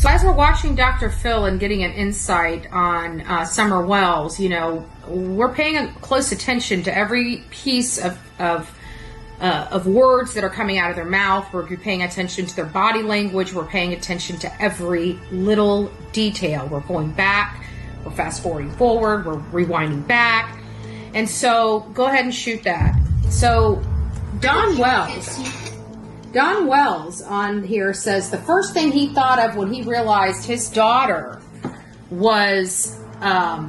As we're watching Dr. Phil and getting an insight on Summer Wells, we're paying close attention to every piece of words that are coming out of their mouth. We're paying attention to their body language. We're paying attention to every little detail. We're going back. We're fast forwarding forward. We're rewinding back. And so go ahead and shoot that. So Don Wells on here says the first thing he thought of when he realized his daughter was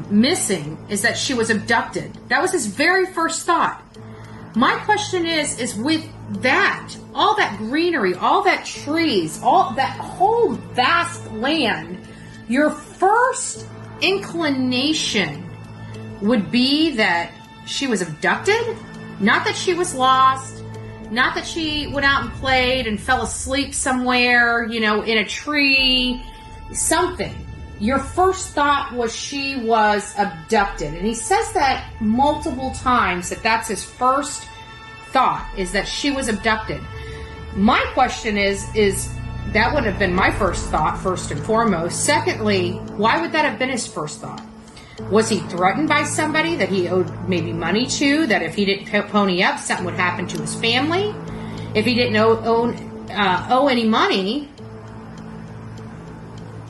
missing is that she was abducted. That was his very first thought. My question is with that, all that greenery, all that trees, all that whole vast land, your first inclination would be that she was abducted? Not that she was lost. Not that she went out and played and fell asleep somewhere, in a tree, something. Your first thought was she was abducted. And he says that multiple times, that's his first thought, is that she was abducted. My question is that would have been my first thought, first and foremost. Secondly, why would that have been his first thought? Was he threatened by somebody that he owed maybe money to, that if he didn't pony up, something would happen to his family? If he didn't owe any money,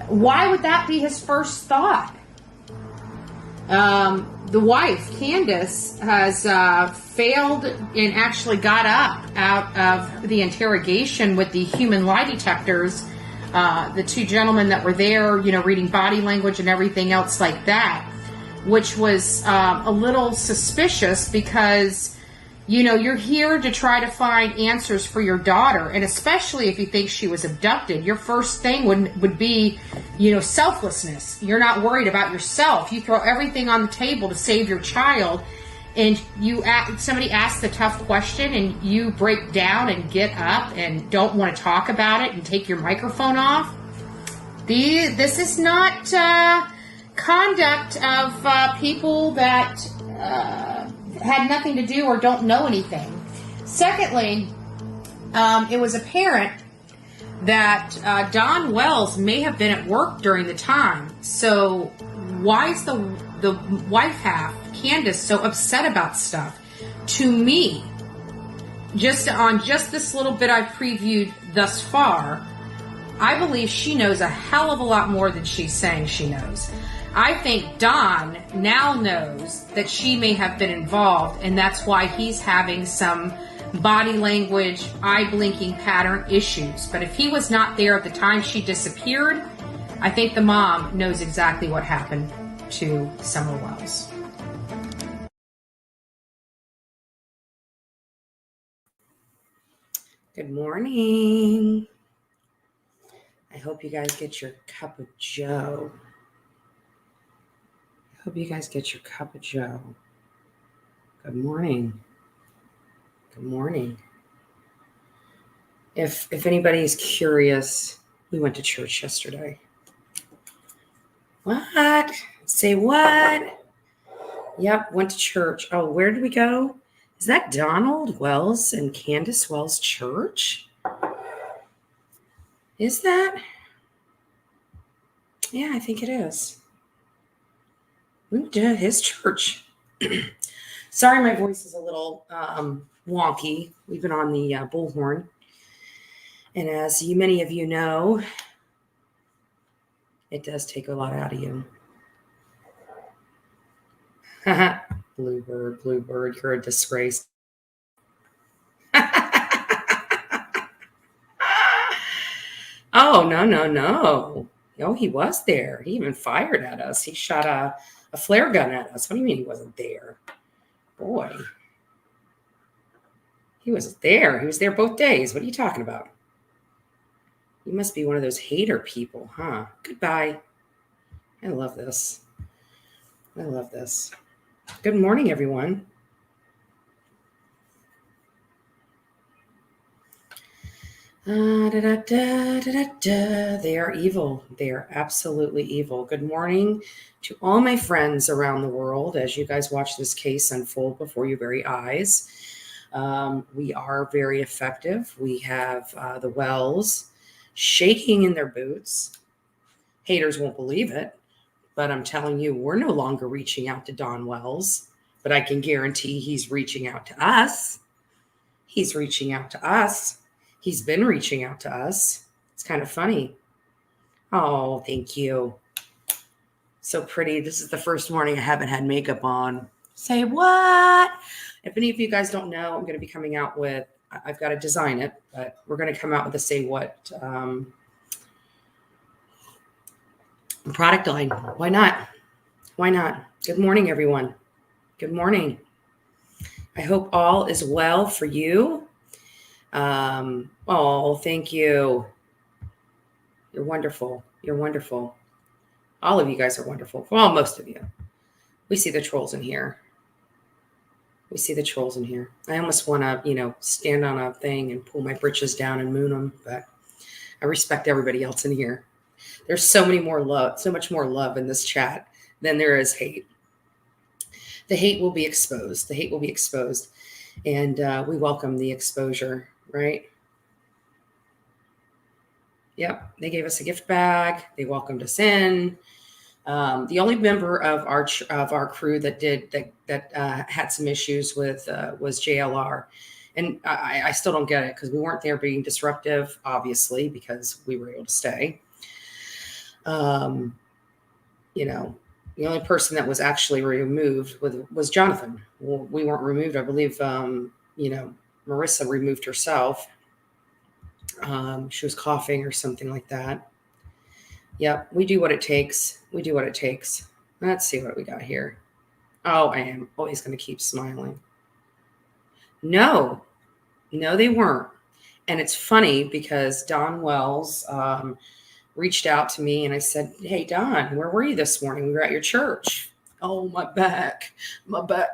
why would that be his first thought? The wife, Candus, has failed and actually got up out of the interrogation with the human lie detectors. The two gentlemen that were there, reading body language and everything else like that, which was a little suspicious because, you're here to try to find answers for your daughter. And especially if you think she was abducted, your first thing would be, selflessness. You're not worried about yourself. You throw everything on the table to save your child. And somebody asks the tough question and you break down and get up and don't want to talk about it and take your microphone off. This is not conduct of people that had nothing to do or don't know anything. Secondly, it was apparent that Don Wells may have been at work during the time. So why is the wife half, Candus, so upset about stuff? To me, just this little bit I've previewed thus far, I believe she knows a hell of a lot more than she's saying she knows. I think Don now knows that she may have been involved, and that's why he's having some body language, eye blinking pattern issues. But if he was not there at the time she disappeared, I think the mom knows exactly what happened to Summer Wells. Good morning. I hope you guys get your cup of joe. Good morning. Good morning. If anybody's curious, we went to church yesterday. What? Say what? Yep, went to church. Oh, where did we go? Is that Donald Wells and Candus Wells Church? Is that? Yeah, I think it is. We went to his church. Sorry, my voice is a little wonky. We've been on the bullhorn. And as many of you know, it does take a lot out of you. Bluebird, you're a disgrace. Oh, no. No, he was there. He even fired at us. He shot a flare gun at us. What do you mean he wasn't there? Boy. He was there. He was there both days. What are you talking about? You must be one of those hater people, huh? Goodbye. I love this. Good morning, everyone. They are evil. They are absolutely evil. Good morning to all my friends around the world as you guys watch this case unfold before your very eyes. We are very effective. We have the Wells shaking in their boots. Haters won't believe it, but I'm telling you, we're no longer reaching out to Don Wells, but I can guarantee he's reaching out to us. He's reaching out to us. He's been reaching out to us. It's kind of funny. Oh, thank you. So pretty. This is the first morning I haven't had makeup on. Say what? If any of you guys don't know, I'm going to be coming out with, I've got to design it, but we're going to come out with a say what product line. Why not? Why not? Good morning, everyone. Good morning. I hope all is well for you. Oh, thank you. You're wonderful. You're wonderful. All of you guys are wonderful. Well, most of you. We see the trolls in here. We see the trolls in here. I almost want to, stand on a thing and pull my britches down and moon them, but I respect everybody else in here. There's so much more love in this chat than there is hate. The hate will be exposed. The hate will be exposed. And we welcome the exposure, right? Yep. They gave us a gift bag. They welcomed us in. The only member of our crew that had some issues with was JLR. And I still don't get it because we weren't there being disruptive, obviously, because we were able to stay. The only person that was actually removed was Jonathan. Well, we weren't removed. I believe, Marissa removed herself. She was coughing or something like that. Yep, we do what it takes. We do what it takes. Let's see what we got here. Oh, I am always going to keep smiling. No, they weren't. And it's funny because Don Wells reached out to me and I said, "Hey, Don, where were you this morning? We were at your church." "Oh, my back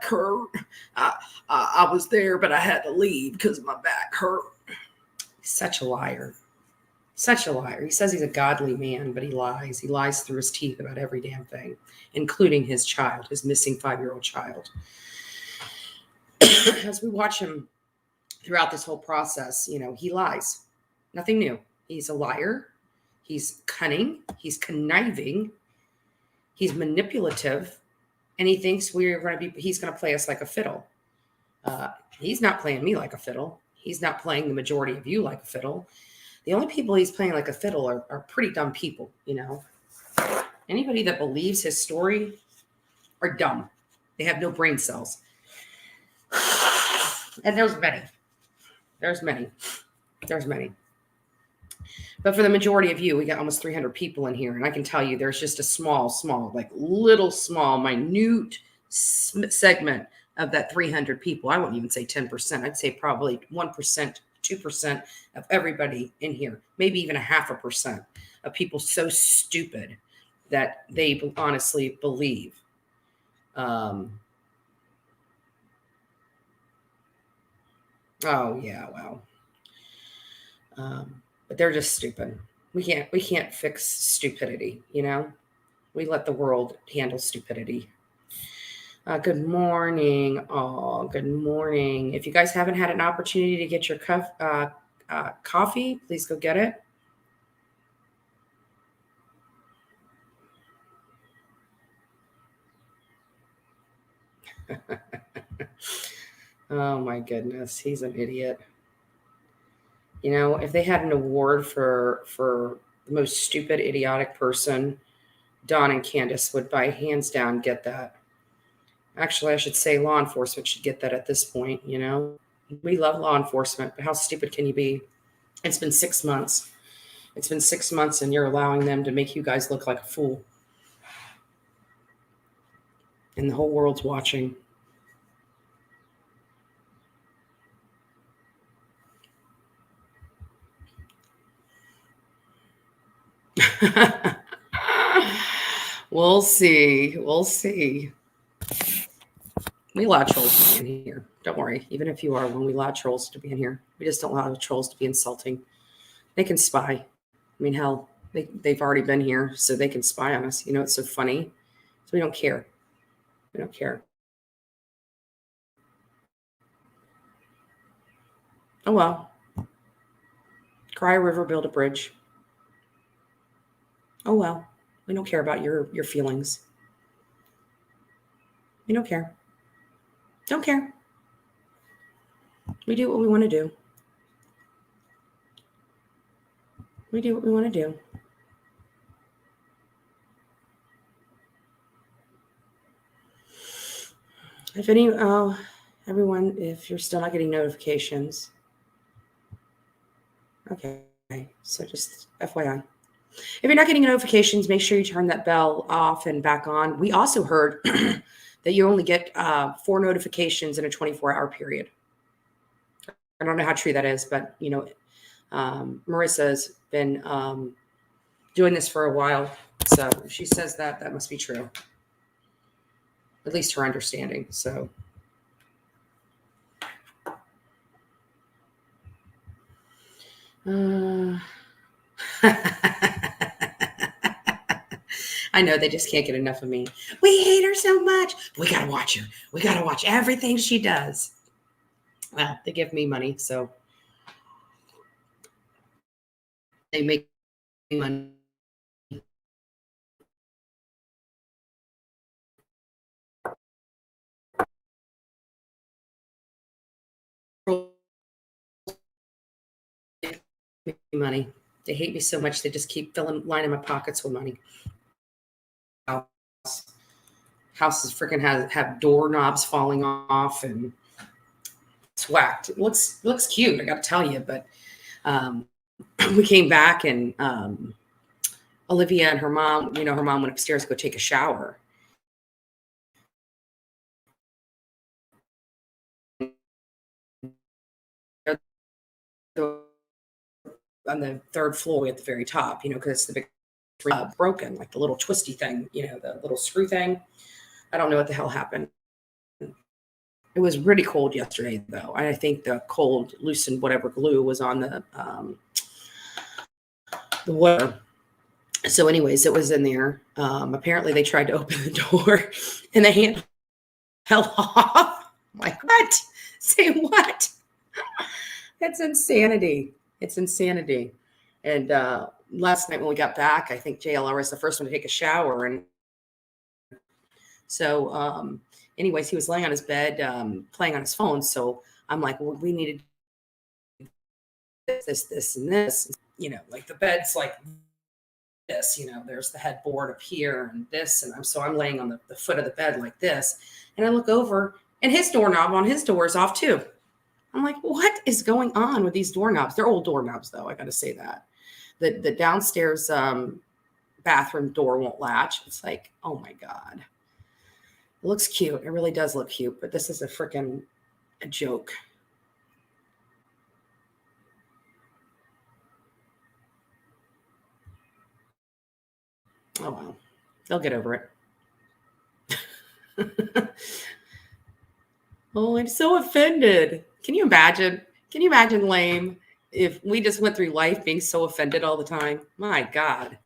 hurt. I was there, but I had to leave because my back hurt." He's such a liar. Such a liar. He says he's a godly man, but he lies. He lies through his teeth about every damn thing, including his child, his missing 5-year-old child. As we watch him throughout this whole process, he lies. Nothing new. He's a liar. He's cunning. He's conniving. He's manipulative. And he thinks he's going to play us like a fiddle. He's not playing me like a fiddle. He's not playing the majority of you like a fiddle. The only people he's playing like a fiddle are pretty dumb people, Anybody that believes his story are dumb. They have no brain cells. And there's many. But for the majority of you, we got almost 300 people in here. And I can tell you there's just a small, minute segment of that 300 people. I wouldn't even say 10%. I'd say probably 1%, 2% of everybody in here, maybe even 0.5% of people so stupid that they honestly believe. Oh yeah, wow. But they're just stupid. We can't fix stupidity, We let the world handle stupidity. Good morning. Oh, good morning. If you guys haven't had an opportunity to get your coffee, please go get it. Oh my goodness, he's an idiot. If they had an award for the most stupid, idiotic person, Don and Candus would by hands down get that. Actually, I should say law enforcement should get that at this point, We love law enforcement, but how stupid can you be? It's been 6 months. It's been 6 months and you're allowing them to make you guys look like a fool. And the whole world's watching. We'll see. We allow trolls to be in here. Don't worry. Even if you are one, we allow trolls to be in here. We just don't allow trolls to be insulting. They can spy. I mean, hell, they've already been here, so they can spy on us. It's so funny. So we don't care. We don't care. Oh, well. Cry a river, build a bridge. Oh, well. We don't care about your feelings. We don't care. Don't care. We do what we want to do. We do what we want to do. If any, everyone, if you're still not getting notifications, okay. So just FYI. If you're not getting notifications, make sure you turn that bell off and back on. We also heard that you only get 4 notifications in a 24-hour period. I don't know how true that is, but Marissa's been doing this for a while, so she says that must be true. At least her understanding. So. I know they just can't get enough of me. We hate her so much. We gotta watch her. We gotta watch everything she does. Well, they give me money, so they make money. Money. They hate me so much. They just keep lining my pockets with money. Houses freaking have doorknobs falling off and it's whacked. It looks cute, I got to tell you, but we came back and Olivia and her mom, her mom went upstairs to go take a shower. On the 3rd floor at the very top, because it's the big broken, like the little twisty thing, the little screw thing. I don't know what the hell happened. It was really cold yesterday, though. I think the cold loosened whatever glue was on the water. So, anyways, it was in there. Apparently, they tried to open the door, and the hand fell off. I'm like, what? Say what? That's insanity. It's insanity. And last night when we got back, I think JLR was the first one to take a shower. And so, anyways, he was laying on his bed, playing on his phone. So I'm like, well, we needed this, and this. Like the bed's like this. There's the headboard up here and this. And I'm laying on the foot of the bed like this. And I look over, and his doorknob on his door is off too. I'm like, what is going on with these doorknobs? They're old doorknobs, though. I got to say that. The downstairs bathroom door won't latch. It's like, oh my God. It looks cute. It really does look cute, but this is a joke. Oh, well. They'll get over it. Oh, I'm so offended. Can you imagine? Can you imagine, lame, if we just went through life being so offended all the time? My God.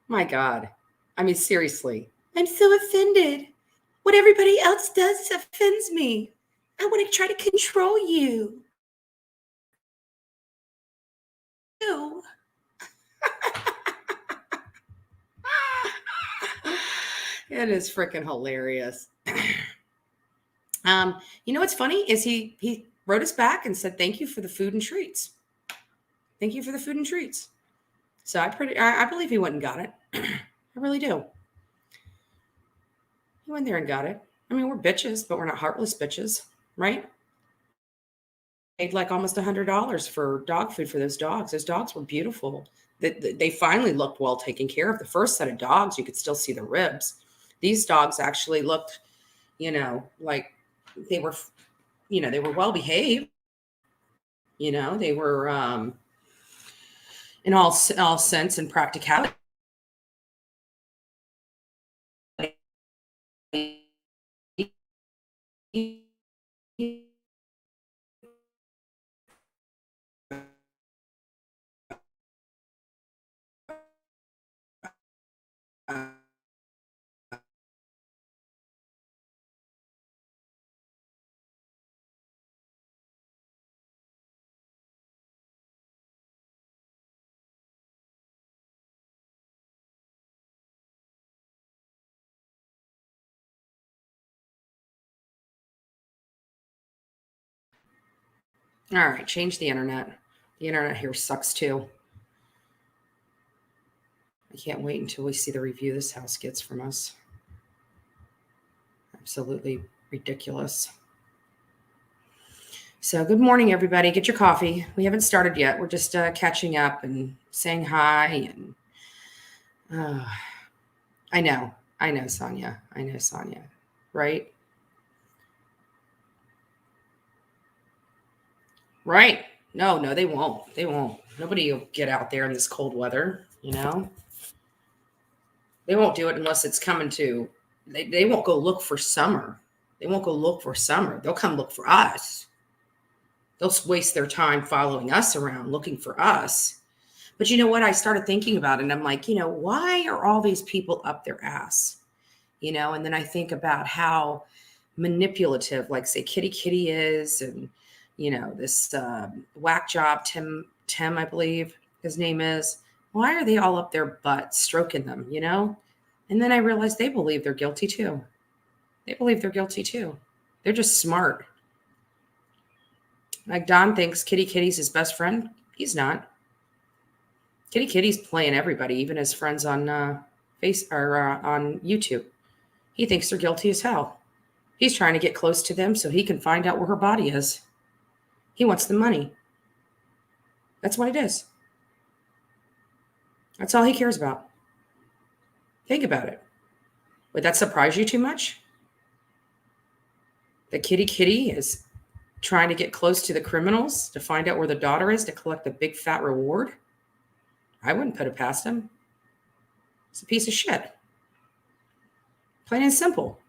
My God. I mean, seriously. I'm so offended. What everybody else does offends me. I want to try to control you. Ew. It is freaking hilarious. What's funny is he wrote us back and said, thank you for the food and treats. Thank you for the food and treats. So I believe he went and got it. I really do. He went there and got it. I mean, we're bitches, but we're not heartless bitches, right? Paid like almost $100 for dog food for those dogs. Those dogs were beautiful. They finally looked well taken care of. The first set of dogs, you could still see the ribs. These dogs actually looked, like they were, they were well behaved. They were in all sense and practicality. All right, change the internet. The internet here sucks too. I can't wait until we see the review this house gets from us. Absolutely ridiculous. So good morning, everybody. Get your coffee. We haven't started yet. We're just catching up and saying hi. And I know, Sonia. I know, Sonia. Right? Right. No, they won't. They won't. Nobody will get out there in this cold weather, you know? They won't do it unless it's coming to, they won't go look for summer. They won't go look for summer. They'll come look for us. They'll waste their time following us around, looking for us. But you know what? I started thinking about it, and I'm like, why are all these people up their ass? And then I think about how manipulative, like say Kitty is, and this whack job Tim, I believe his name is. Why are they all up their butt stroking them? And then I realized they believe they're guilty too. They're just smart. Like Don thinks Kitty's his best friend. He's not. Kitty's playing everybody, even his friends on on YouTube. He thinks they're guilty as hell. He's trying to get close to them so he can find out where her body is. He wants the money. That's what it is. That's all he cares about. Think about it. Would that surprise you too much? That Kitty is trying to get close to the criminals to find out where the daughter is to collect a big fat reward? I wouldn't put it past him. It's a piece of shit. Plain and simple.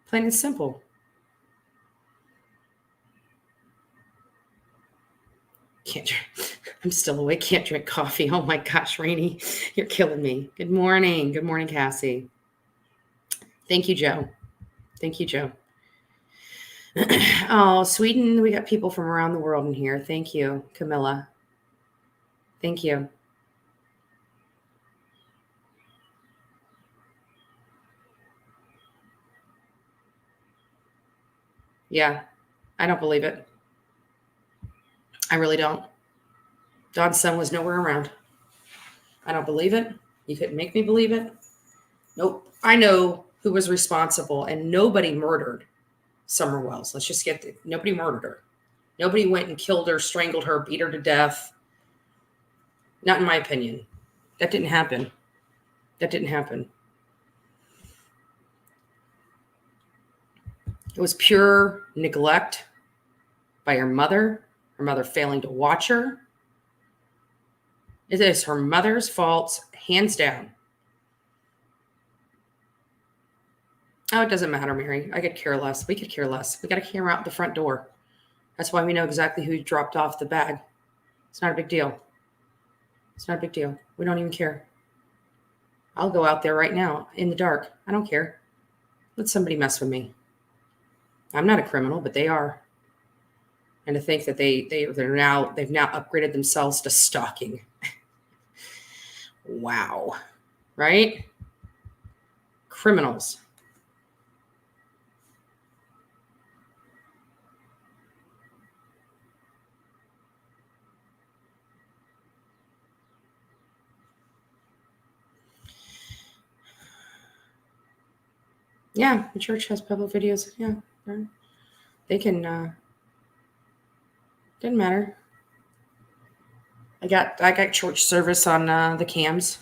Plain and simple. Can't drink. I'm still awake. Can't drink coffee. Oh my gosh, Rainey, you're killing me. Good morning. Good morning, Cassie. Thank you, Joe. Oh, Sweden, we got people from around the world in here. Thank you, Camilla. Thank you. Yeah, I don't believe it. I really don't. Don's son was nowhere around. I don't believe it. You couldn't make me believe it. Nope. I know who was responsible, and nobody murdered Summer Wells. Let's just nobody murdered her. Nobody went and killed her, strangled her, beat her to death. Not in my opinion. That didn't happen. It was pure neglect by her mother failing to watch her. It is her mother's fault, hands down. Oh, it doesn't matter, Mary. I could care less. We could care less. We got a camera out the front door. That's why we know exactly who dropped off the bag. It's not a big deal. We don't even care. I'll go out there right now in the dark. I don't care. Let somebody mess with me. I'm not a criminal, but they are. And to think that they've now upgraded themselves to stalking. Wow. Right? Criminals. Yeah, the church has public videos. Yeah, they can. Didn't matter. I got church service on the cams.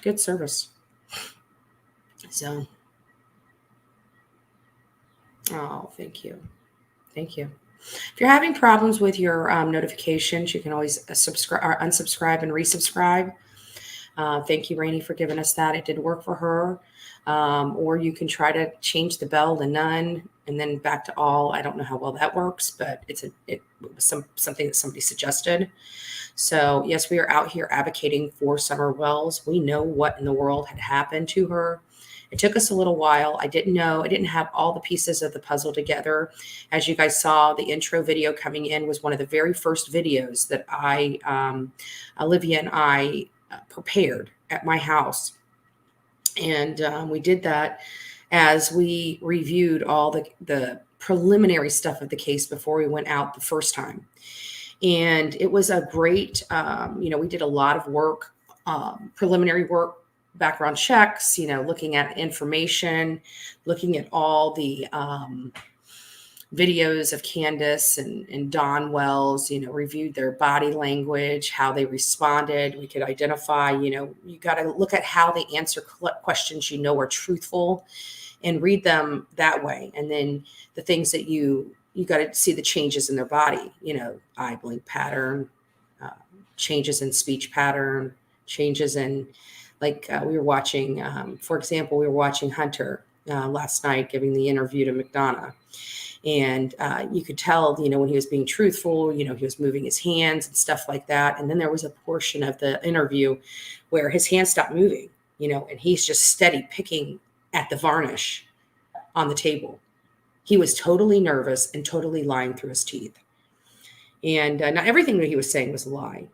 Good service. So, oh, thank you. If you're having problems with your notifications, you can always subscribe or unsubscribe and resubscribe. Thank you, Rainey, for giving us that. It did work for her. Or you can try to change the bell to none and then back to all. I don't know how well that works, but it was something that somebody suggested. So yes, we are out here advocating for Summer Wells. We know what in the world had happened to her. It took us a little while. I didn't have all the pieces of the puzzle together. As you guys saw, the intro video coming in was one of the very first videos that Olivia and I prepared at my house. And we did that as we reviewed all the preliminary stuff of the case before we went out the first time. And it was a great, we did a lot of work, preliminary work, background checks, looking at information, looking at all the videos of Candus and Don Wells, reviewed their body language, how they responded. We could identify, you got to look at how they answer questions are truthful and read them that way. And then the things that you got to see the changes in their body, eye blink pattern, changes in speech pattern, changes in, we were watching, for example, we were watching Hunter last night giving the interview to McDonough. And you could tell, when he was being truthful, he was moving his hands and stuff like that. And then there was a portion of the interview where his hands stopped moving, and he's just steady picking at the varnish on the table. He was totally nervous and totally lying through his teeth. And not everything that he was saying was a lie,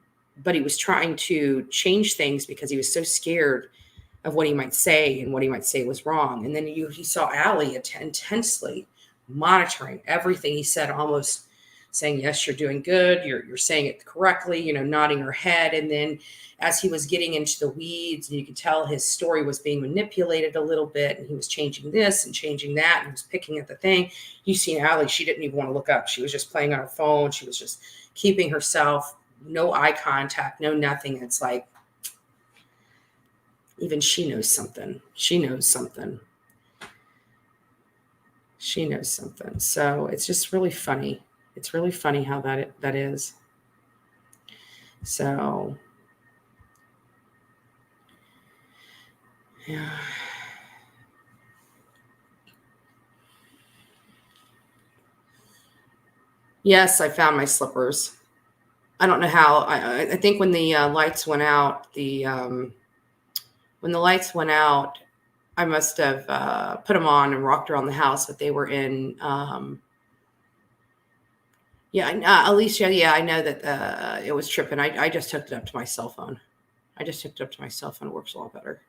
but he was trying to change things because he was so scared of what he might say and what he might say was wrong. And then he saw Allie intensely monitoring everything he said, almost saying, yes, you're doing good. You're saying it correctly, nodding her head. And then as he was getting into the weeds, and you could tell his story was being manipulated a little bit, and he was changing this and changing that, and he was picking at the thing. You see Allie, she didn't even want to look up. She was just playing on her phone. She was just keeping herself, no eye contact, no nothing. It's like, even she knows something. She knows something. She knows something. So it's just really funny. It's really funny how that is. So, yeah. Yes, I found my slippers. I don't know how. I think when the lights went out, I must have put them on and walked around the house, but they were in. Alicia, I know that it was tripping. I just hooked it up to my cell phone. It works a lot better.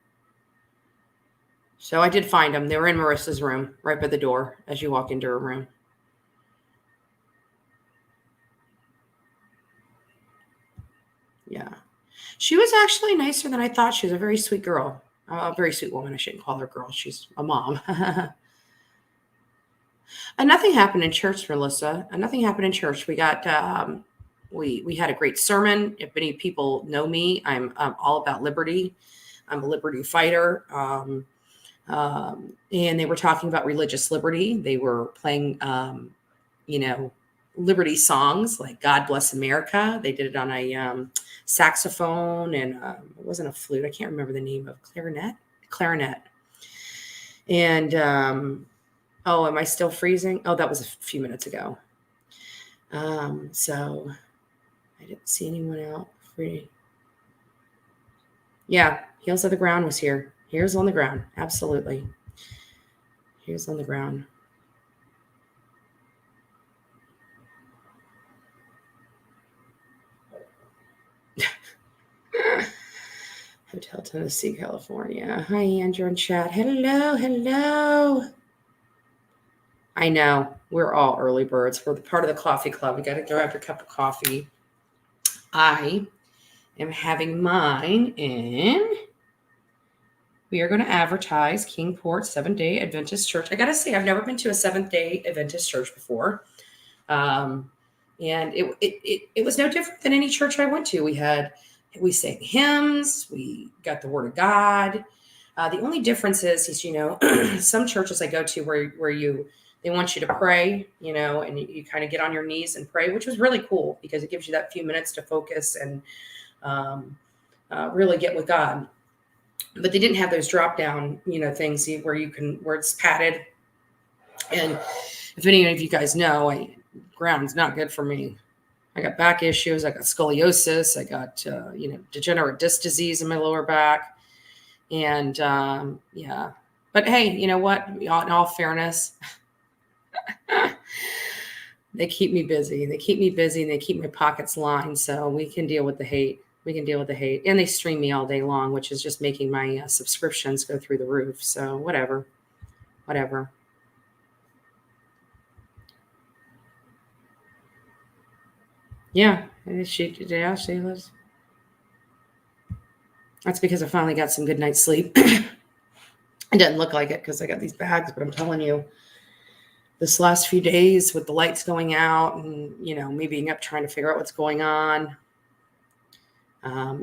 So I did find them. They were in Marissa's room, right by the door as you walk into her room. Yeah. She was actually nicer than I thought. She was a very sweet girl. A very sweet woman. I shouldn't call her girl. She's a mom. And nothing happened in church, Melissa. Nothing happened in church. We got we had a great sermon. If many people know me, I'm all about liberty. I'm a liberty fighter. And they were talking about religious liberty. They were playing, liberty songs like God Bless America. They did it on a saxophone and it wasn't a flute. I can't remember the name of clarinet. And, am I still freezing? Oh, that was a few minutes ago. So I didn't see anyone out free. Yeah. Heels of the Ground was here. Here's on the ground. Absolutely. Here's on the ground. Hotel Tennessee, California. Hi, Andrew and chat. Hello. I know. We're all early birds. We're the part of the coffee club. We got to go have your cup of coffee. I am having mine in. We are going to advertise Kingport Seventh-day Adventist Church. I got to say, I've never been to a Seventh-day Adventist church before. And it was no different than any church I went to. We sang hymns. We got the Word of God. The only difference is some churches I go to where they want you to pray, and you kind of get on your knees and pray, which was really cool because it gives you that few minutes to focus and really get with God. But they didn't have those drop down, things where it's padded. And if any of you guys know, ground's not good for me. I got back issues. I got scoliosis. I got, degenerate disc disease in my lower back. And, yeah. But hey, you know what? In all fairness, they keep me busy. And they keep my pockets lined. So we can deal with the hate. And they stream me all day long, which is just making my subscriptions go through the roof. So whatever. whatever. Yeah, she was. That's because I finally got some good night's sleep. It doesn't look like it because I got these bags, but I'm telling you, this last few days with the lights going out and, me being up trying to figure out what's going on,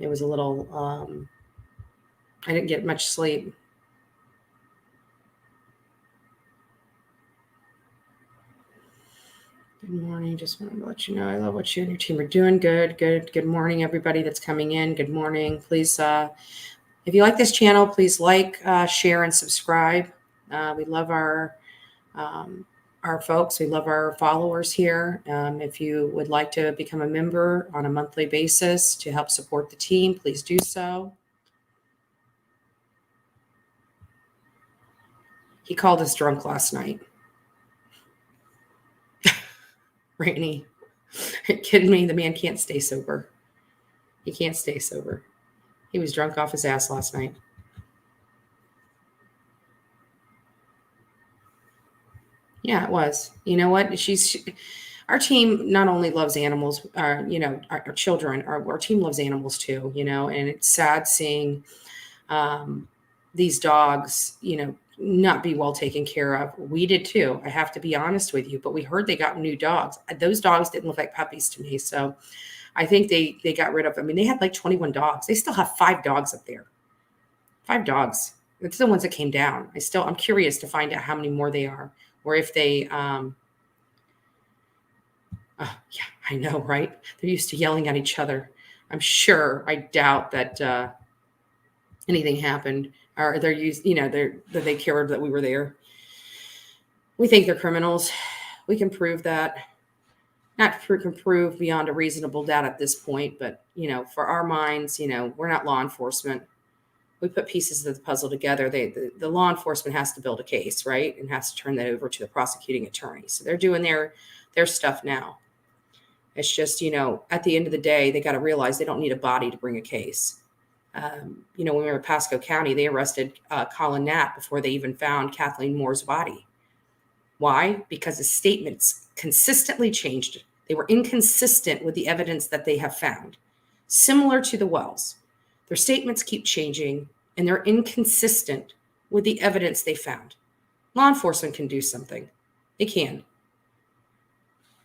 it was a little, I didn't get much sleep. Good morning. Just wanted to let you know I love what you and your team are doing. Good morning, everybody that's coming in. Good morning. Please, if you like this channel, please like, share, and subscribe. We love our folks. We love our followers here. If you would like to become a member on a monthly basis to help support the team, please do so. He called us drunk last night. Rainy. Are you kidding me? The man can't stay sober. He can't stay sober. He was drunk off his ass last night. Yeah, it was. You know what? Our team not only loves animals, our children, our team loves animals too, and it's sad seeing these dogs, not be well taken care of. We did too. I have to be honest with you, but we heard they got new dogs. Those dogs didn't look like puppies to me. So I think they got rid of, they had like 21 dogs. They still have 5 dogs up there. 5 dogs. It's the ones that came down. I'm curious to find out how many more they are, or if they, yeah, I know, right? They're used to yelling at each other. I doubt that anything happened, or they're used, that they cared that we were there. We think they're criminals. We can prove that. Not can prove beyond a reasonable doubt at this point, but, for our minds, we're not law enforcement. We put pieces of the puzzle together. The law enforcement has to build a case, right? And has to turn that over to the prosecuting attorney. So they're doing their stuff now. It's just, at the end of the day, they got to realize they don't need a body to bring a case. When we were in Pasco County, they arrested Colin Knapp before they even found Kathleen Moore's body. Why? Because the statements consistently changed. They were inconsistent with the evidence that they have found. Similar to the Wells. Their statements keep changing, and they're inconsistent with the evidence they found. Law enforcement can do something. They can.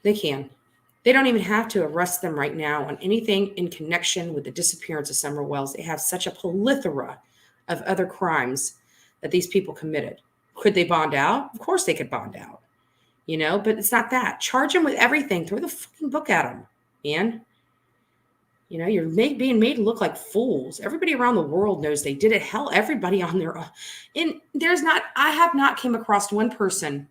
They don't even have to arrest them right now on anything in connection with the disappearance of Summer Wells. They have such a plethora of other crimes that these people committed. Could they bond out? Of course they could bond out, but it's not that. Charge them with everything. Throw the fucking book at them, man. You're being made to look like fools. Everybody around the world knows they did it. Hell, everybody on their own. And I have not came across one person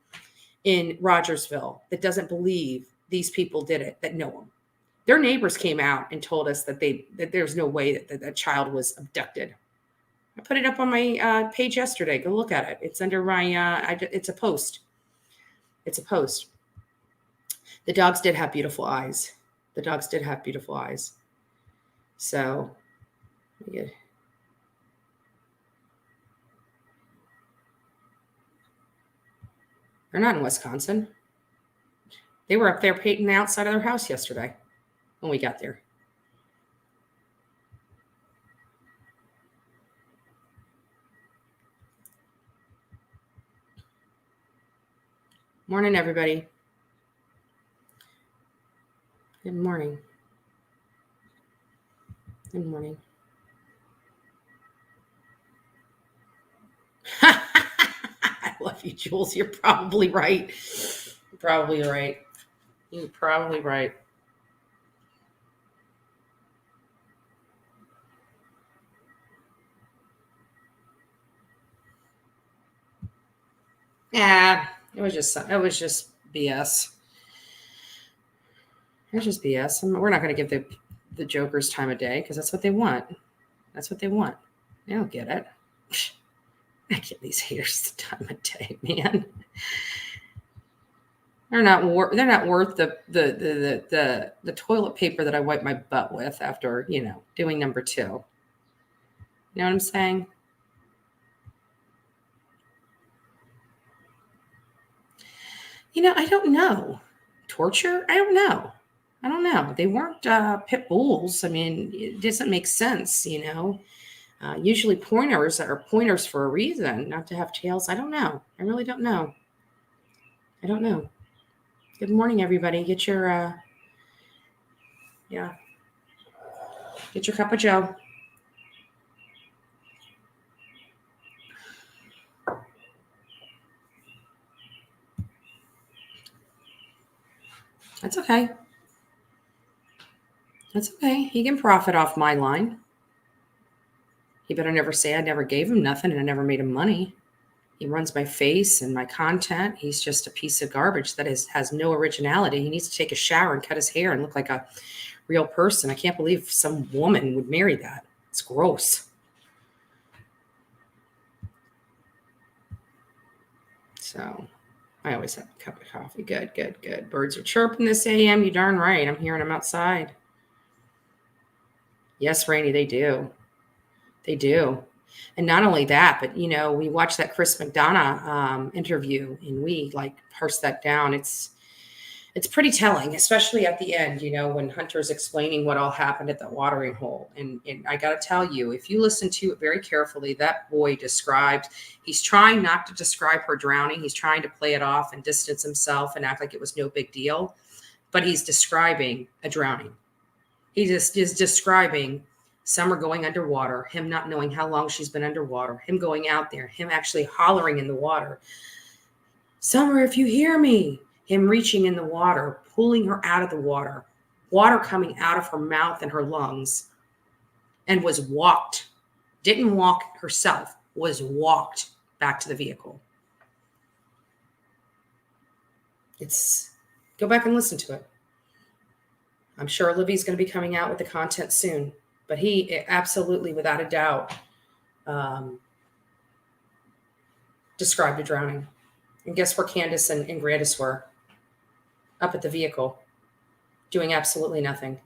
in Rogersville that doesn't believe these people did it, that know them. Their neighbors came out and told us that there's no way that child was abducted. I put it up on my page yesterday. Go look at it. It's under my, it's a post. It's a post. The dogs did have beautiful eyes. So, yeah. They're not in Wisconsin. They were up there painting outside of their house yesterday when we got there. Morning, everybody. Good morning. Good morning. I love you, Jules. You're probably right. You're probably right. Yeah, it was just BS. It was just BS. We're not going to give the jokers time of day because that's what they want. They don't get it. I give these haters the time of day, man. They're not worth the toilet paper that I wipe my butt with after, doing number 2. You know what I'm saying? I don't know. Torture? I don't know. I don't know. They weren't pit bulls. I mean, it doesn't make sense, Usually pointers are pointers for a reason, not to have tails. I don't know. I really don't know. I don't know. Good morning, everybody. Get your get your cup of joe. That's okay. That's okay. He can profit off my line. He better never say I never gave him nothing and I never made him money. He runs my face and my content. He's just a piece of garbage that has no originality. He needs to take a shower and cut his hair and look like a real person. I can't believe some woman would marry that. It's gross. So I always have a cup of coffee. Good, good, good. Birds are chirping this AM. You darn right. I'm hearing them outside. Yes, Rainey, they do. They do. And not only that, but, we watched that Chris McDonough interview and we parsed that down. It's pretty telling, especially at the end, when Hunter's explaining what all happened at the watering hole. And I got to tell you, if you listen to it very carefully, that boy he's trying not to describe her drowning. He's trying to play it off and distance himself and act like it was no big deal. But he's describing a drowning. He just is describing Summer going underwater, him not knowing how long she's been underwater, him going out there, him actually hollering in the water. Summer, if you hear me. Him reaching in the water, pulling her out of the water, water coming out of her mouth and her lungs, and didn't walk herself, was walked back to the vehicle. Go back and listen to it. I'm sure Libby's going to be coming out with the content soon, but he absolutely, without a doubt, described a drowning. And guess where Candus and Grandis were? Up at the vehicle, doing absolutely nothing.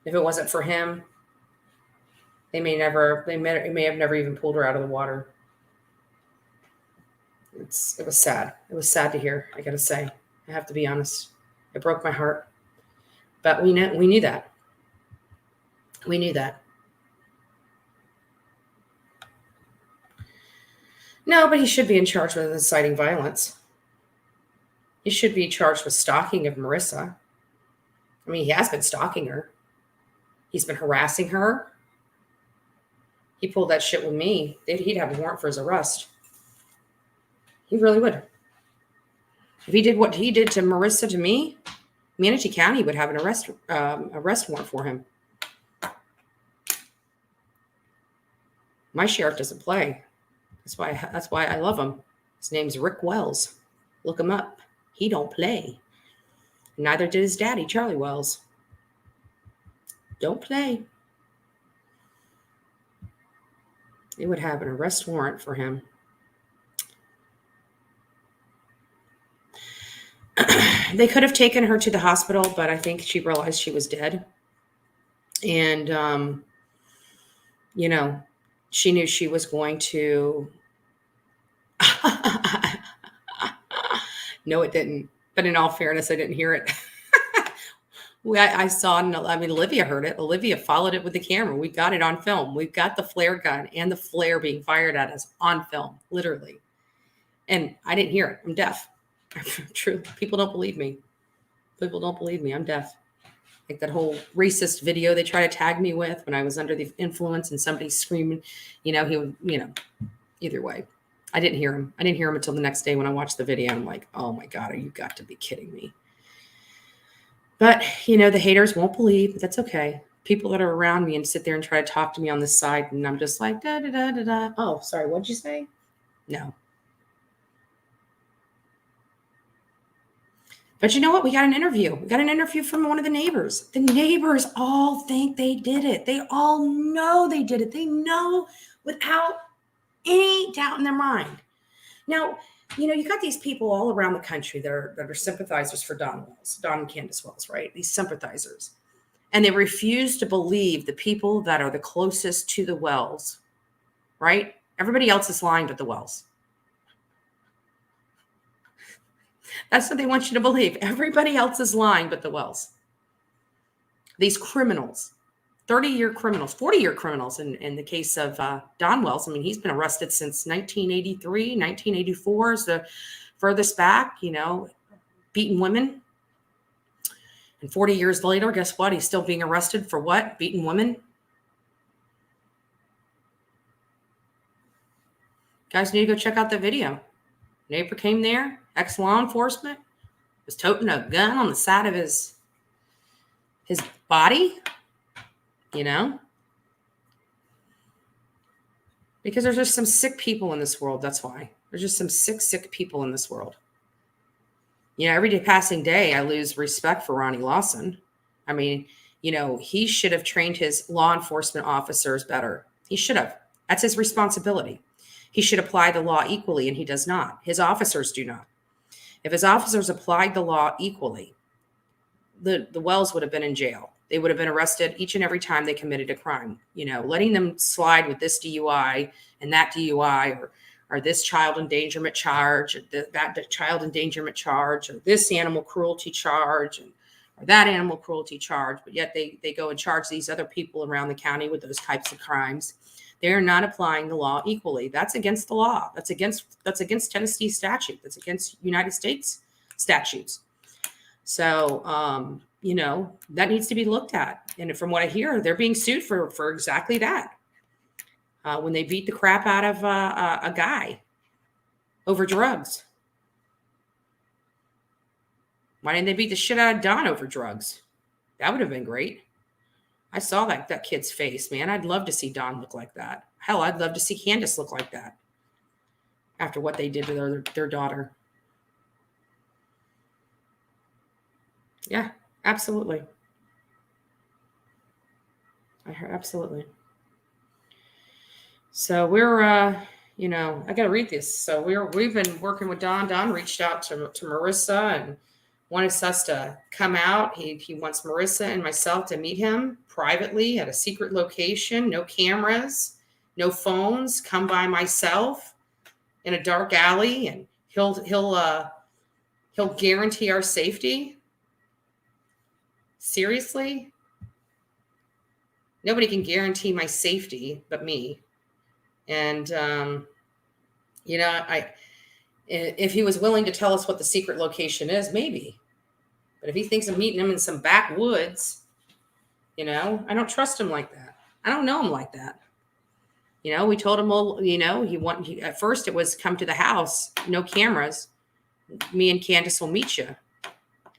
If it wasn't for him, they may have never even pulled her out of the water. It was sad. It was sad to hear, I gotta say. I have to be honest. It broke my heart. But we knew that. We knew that. No, but he should be in charge with inciting violence. He should be charged with stalking of Marissa. I mean, he has been stalking her. He's been harassing her. He pulled that shit with me. He'd have a warrant for his arrest. He really would. If he did what he did to Marissa to me, Manatee County would have an arrest warrant for him. My sheriff doesn't play. That's why I love him. His name's Rick Wells. Look him up. He don't play. Neither did his daddy, Charlie Wells. Don't play. They would have an arrest warrant for him. They could have taken her to the hospital, but I think she realized she was dead. And, she knew she was going to... No, it didn't. But in all fairness, I didn't hear it. I saw, Olivia heard it. Olivia followed it with the camera. We got it on film. We've got the flare gun and the flare being fired at us on film, literally. And I didn't hear it. I'm deaf. True. People don't believe me. People don't believe me. I'm deaf. Like that whole racist video they try to tag me with when I was under the influence and somebody screaming, he would, either way. I didn't hear him. I didn't hear him until the next day when I watched the video. I'm like, oh my God, you got to be kidding me. But, the haters won't believe, but that's okay. People that are around me and sit there and try to talk to me on this side, and I'm just like, da, da, da, da, da. Oh, sorry, what'd you say? No. But you know what? We got an interview. We got an interview from one of the neighbors. The neighbors all think they did it. They all know they did it. They know without any doubt in their mind. Now, you got these people all around the country that are sympathizers for Don and Candus Wells, right? These sympathizers. And they refuse to believe the people that are the closest to the Wells, right? Everybody else is lying but the Wells. That's what they want you to believe. Everybody else is lying but the Wells. These criminals, 30-year criminals, 40-year criminals in the case of Don Wells. I mean, he's been arrested since 1983, 1984 is the furthest back, beating women. And 40 years later, guess what? He's still being arrested for what? Beating women. Guys need to go check out the video. Neighbor came there, ex-law enforcement, was toting a gun on the side of his body, because there's just some sick people in this world. That's why. There's just some sick people in this world. Every day passing day, I lose respect for Ronnie Lawson. I mean, he should have trained his law enforcement officers better. He should have. That's his responsibility. He should apply the law equally, and he does not. His officers do not. If his officers applied the law equally, the Wells would have been in jail. They would have been arrested each and every time they committed a crime. Letting them slide with this DUI and that DUI, or this child endangerment charge, or that child endangerment charge, or this animal cruelty charge, or that animal cruelty charge, but yet they go and charge these other people around the county with those types of crimes. They're not applying the law equally. That's against the law. That's against Tennessee statute. That's against United States statutes. So, that needs to be looked at. And from what I hear, they're being sued for exactly that. When they beat the crap out of a guy over drugs. Why didn't they beat the shit out of Don over drugs? That would have been great. I saw that kid's face, man. I'd love to see Don look like that. Hell, I'd love to see Candus look like that after what they did to their daughter. Yeah, absolutely. Absolutely. So we're, I got to read this. So we've been working with Don. Don reached out to Marissa and wanted us to come out. He wants Marissa and myself to meet him privately at a secret location, no cameras, no phones. Come by myself in a dark alley, and he'll guarantee our safety. Seriously? Nobody can guarantee my safety but me. And, if he was willing to tell us what the secret location is, maybe. But if he thinks of meeting him in some backwoods, I don't trust him like that. I don't know him like that. We told him, at first it was come to the house, no cameras. Me and Candus will meet you.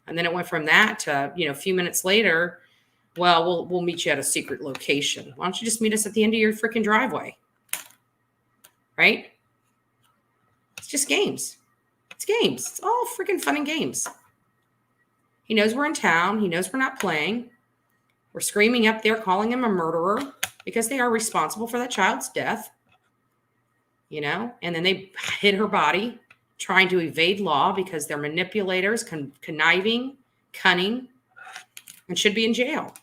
And then it went from that to, a few minutes later, well, we'll meet you at a secret location. Why don't you just meet us at the end of your freaking driveway? Right? It's just games. It's games. It's all freaking fun and games. He knows we're in town. He knows we're not playing. We're screaming up there, calling him a murderer because they are responsible for that child's death. And then they hid her body, trying to evade law because they're manipulators, conniving, cunning, and should be in jail.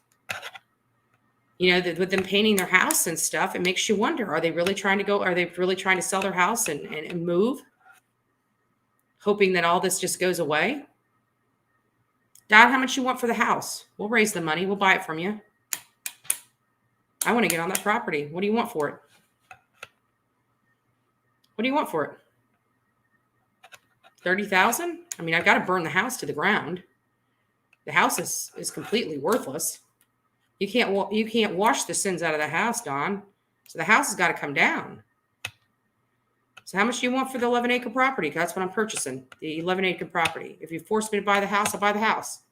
With them painting their house and stuff, it makes you wonder, are they really trying to sell their house and move, hoping that all this just goes away? Dad, how much you want for the house? We'll raise the money. We'll buy it from you. I want to get on that property. What do you want for it? What do you want for it? $30,000? I mean, I've got to burn the house to the ground. The house is completely worthless. You can't wash the sins out of the house, Don. So the house has got to come down. So how much do you want for the 11-acre property? That's what I'm purchasing, the 11-acre property. If you force me to buy the house, I'll buy the house.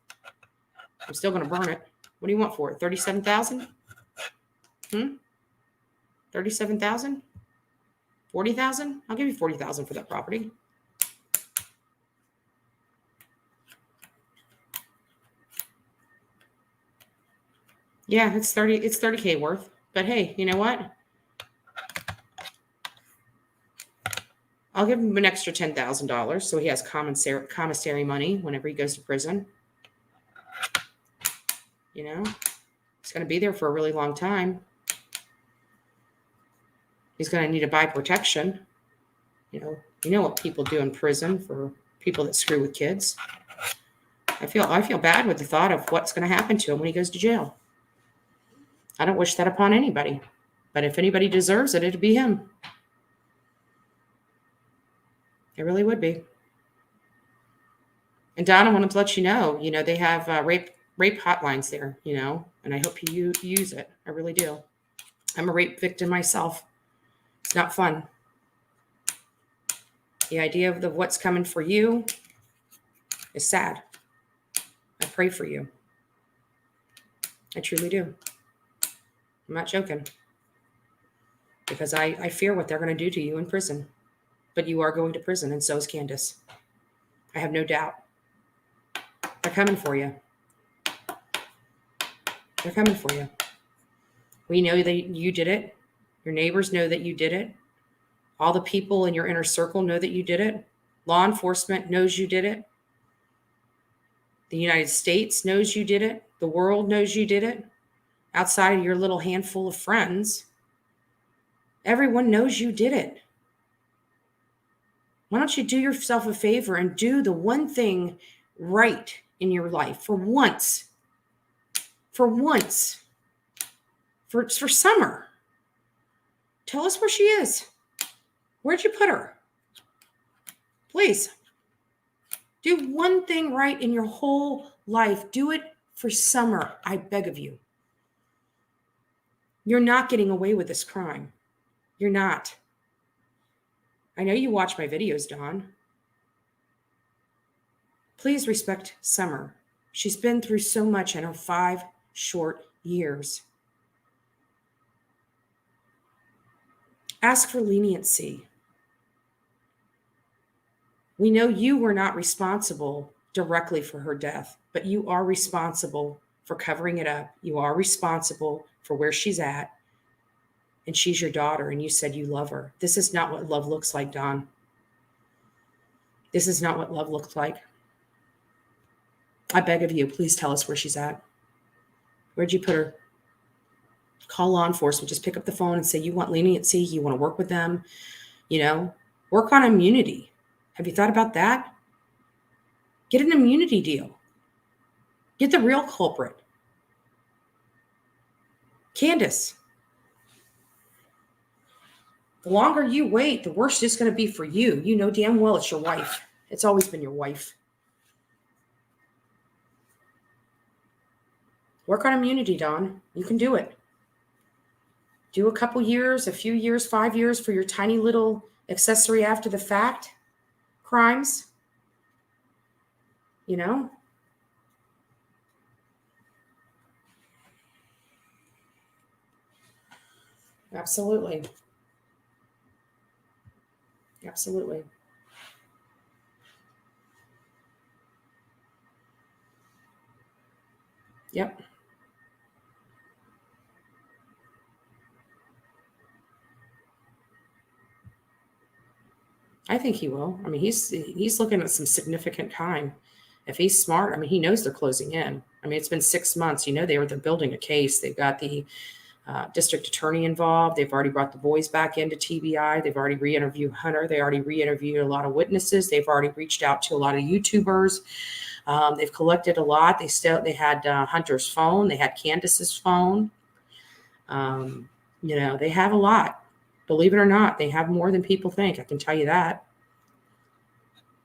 I'm still going to burn it. What do you want for it? $37,000? 37,000? 40,000? I'll give you 40,000 for that property. Yeah, it's 30K worth. But hey, you know what? I'll give him an extra $10,000 so he has commissary money whenever he goes to prison. He's going to be there for a really long time. He's going to need to buy protection. You know what people do in prison for People that screw with kids. I feel bad with the thought of what's going to happen to him when he goes to jail. I don't wish that upon anybody. But if anybody deserves it, it'd be him. It really would be. And Don, I wanted to let you know, they have rape hotlines there, and I hope you use it. I really do. I'm a rape victim myself. It's not fun. The idea of what's coming for you is sad. I pray for you. I truly do. I'm not joking. Because I fear what they're going to do to you in prison. But you are going to prison, and so is Candus. I have no doubt. They're coming for you. They're coming for you. We know that you did it. Your neighbors know that you did it. All the people in your inner circle know that you did it. Law enforcement knows you did it. The United States knows you did it. The world knows you did it. Outside of your little handful of friends, everyone knows you did it. Why don't you do yourself a favor and do the one thing right in your life for once? For Summer. Tell us where she is. Where'd you put her? Please. Do one thing right in your whole life. Do it for Summer. I beg of you. You're not getting away with this crime. You're not. I know you watch my videos, Don. Please respect Summer. She's been through so much in her 5 short years. Ask for leniency. We know you were not responsible directly for her death, but you are responsible for covering it up. You are responsible for where she's at. And she's your daughter, and you said you love her. This is not what love looks like, Don. This is not what love looks like. I beg of you, please tell us where she's at. Where'd you put her? Call law enforcement. Just pick up the phone and say you want leniency. You want to work with them. Work on immunity. Have you thought about that? Get an immunity deal. Get the real culprit. Candus. The longer you wait, the worse it's going to be for you. You know damn well it's your wife. It's always been your wife. Work on immunity, Don. You can do it. Do a couple years, a few years, 5 years for your tiny little accessory after the fact crimes. Absolutely. Absolutely. Yep. I think he will. I mean, he's looking at some significant time. If he's smart, I mean, he knows they're closing in. I mean, it's been 6 months. They're building a case. They've got the district attorney involved. They've already brought the boys back into TBI. They've already re-interviewed Hunter. They already re-interviewed a lot of witnesses. They've already reached out to a lot of YouTubers. They've collected a lot. They had Hunter's phone. They had Candus's phone. They have a lot. Believe it or not, they have more than people think. I can tell you that.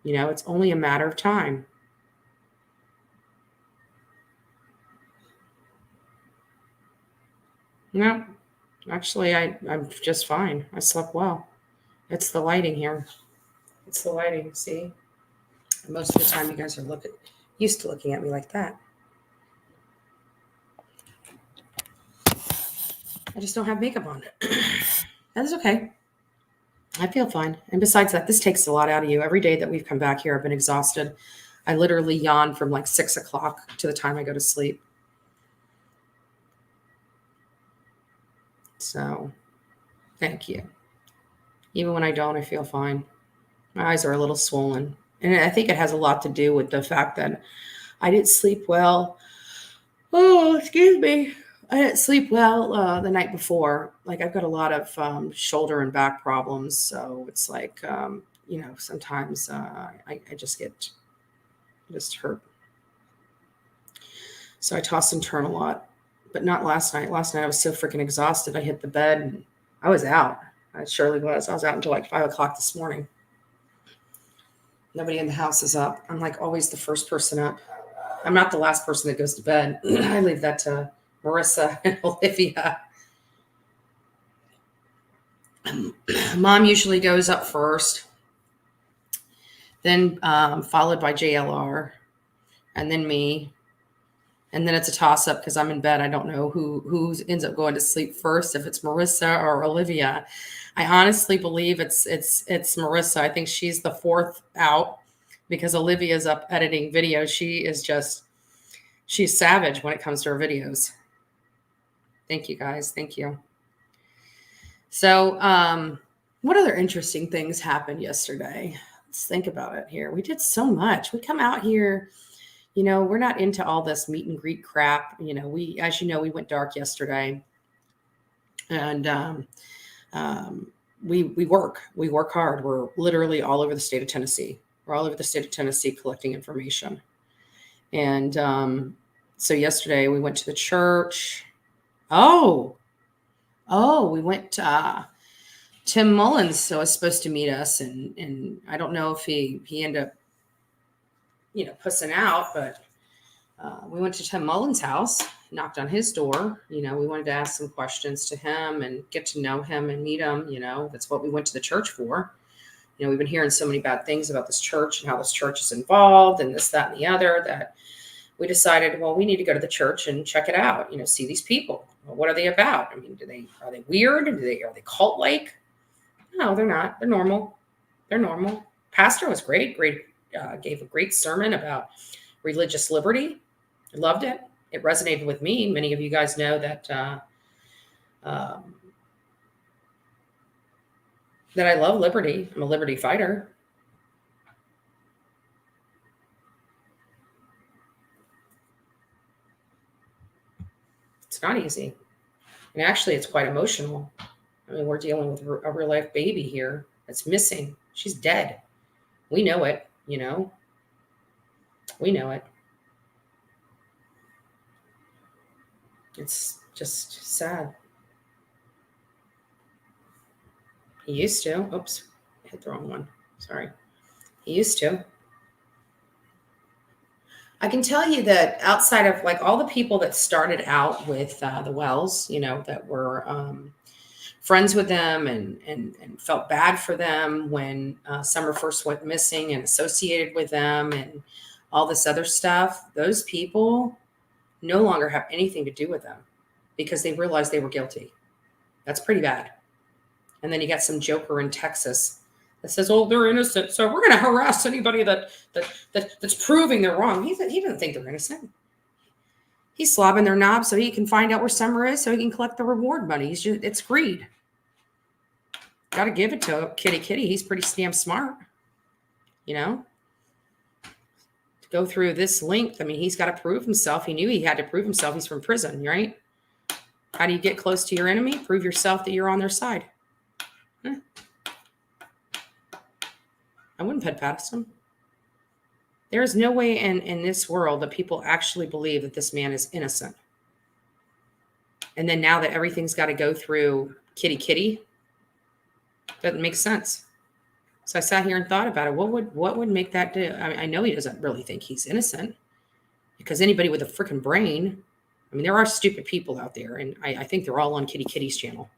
It's only a matter of time. No, actually, I'm just fine. I slept well. It's the lighting here. It's the lighting, see? Most of the time, you guys are used to looking at me like that. I just don't have makeup on. That's okay. I feel fine. And besides that, this takes a lot out of you. Every day that we've come back here, I've been exhausted. I literally yawn from like 6 o'clock to the time I go to sleep. So, thank you. Even when I don't, I feel fine. My eyes are a little swollen. And I think it has a lot to do with the fact that I didn't sleep well. Oh, excuse me. I didn't sleep well the night before. Like, I've got a lot of shoulder and back problems. So it's like sometimes I just get hurt. So I toss and turn a lot, but not last night. Last night I was so freaking exhausted. I hit the bed and I was out. I surely was. I was out until like 5 o'clock this morning. Nobody in the house is up. I'm like always the first person up. I'm not the last person that goes to bed. I leave that to Marissa and Olivia. Mom usually goes up first, then followed by JLR, and then me. And then it's a toss-up because I'm in bed. I don't know who ends up going to sleep first, if it's Marissa or Olivia. I honestly believe it's Marissa. I think she's the fourth out because Olivia's up editing videos. She's savage when it comes to her videos. Thank you, guys. Thank you. So what other interesting things happened yesterday? Let's think about it here. We did so much. We come out here. We're not into all this meet and greet crap. As you know, we went dark yesterday, and we work hard. We're literally all over the state of Tennessee. We're all over the state of Tennessee collecting information. And so yesterday we went to the church. Oh, we went. Tim Mullins was supposed to meet us, and I don't know if he ended up pussing out, but we went to Tim Mullins' house, knocked on his door. We wanted to ask some questions to him and get to know him and meet him. That's what we went to the church for. We've been hearing so many bad things about this church and how this church is involved and this, that, and the other, that we decided, well, we need to go to the church and check it out, see these people. Well, what are they about? I mean, are they weird? Are they cult-like? No, they're not. They're normal. Pastor was great. Gave a great sermon about religious liberty. I loved it. It resonated with me. Many of you guys know that that I love liberty. I'm a liberty fighter. It's not easy. And actually, it's quite emotional. I mean, we're dealing with a real life baby here that's missing. She's dead. We know it. We know it. It's just sad. He used to. Oops, I hit the wrong one. Sorry. He used to. I can tell you that outside of like all the people that started out with the Wells, that were friends with them and felt bad for them when Summer first went missing and associated with them and all this other stuff, those people no longer have anything to do with them because they realized they were guilty. That's pretty bad. And then you got some joker in Texas that says, "Oh, they're innocent, so we're going to harass anybody that's proving they're wrong." He doesn't think they're innocent. He's slobbing their knob so he can find out where Summer is, so he can collect the reward money. It's greed. Got to give it to Kitty. He's pretty damn smart, To go through this length, I mean, he's got to prove himself. He knew he had to prove himself. He's from prison, right? How do you get close to your enemy? Prove yourself that you're on their side. I wouldn't pet past him. There is no way in this world that people actually believe that this man is innocent. And then now that everything's got to go through Kitty, doesn't make sense. So I sat here and thought about it. What would make that do? I mean, I know he doesn't really think he's innocent because anybody with a freaking brain, I mean, there are stupid people out there, and I think they're all on Kitty's channel.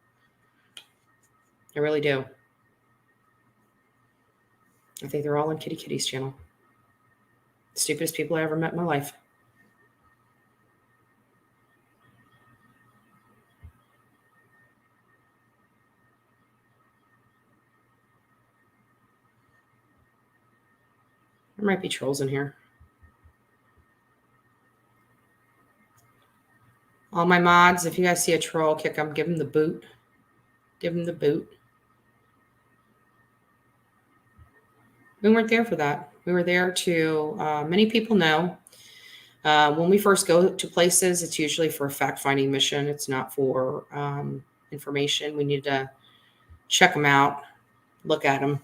I really do. I think they're all on Kitty's channel. Stupidest people I ever met in my life. There might be trolls in here. All my mods, if you guys see a troll, kick them, give them the boot. Give them the boot. We weren't there for that. We were there to, many people know, when we first go to places, it's usually for a fact-finding mission. It's not for information. We need to check them out, look at them,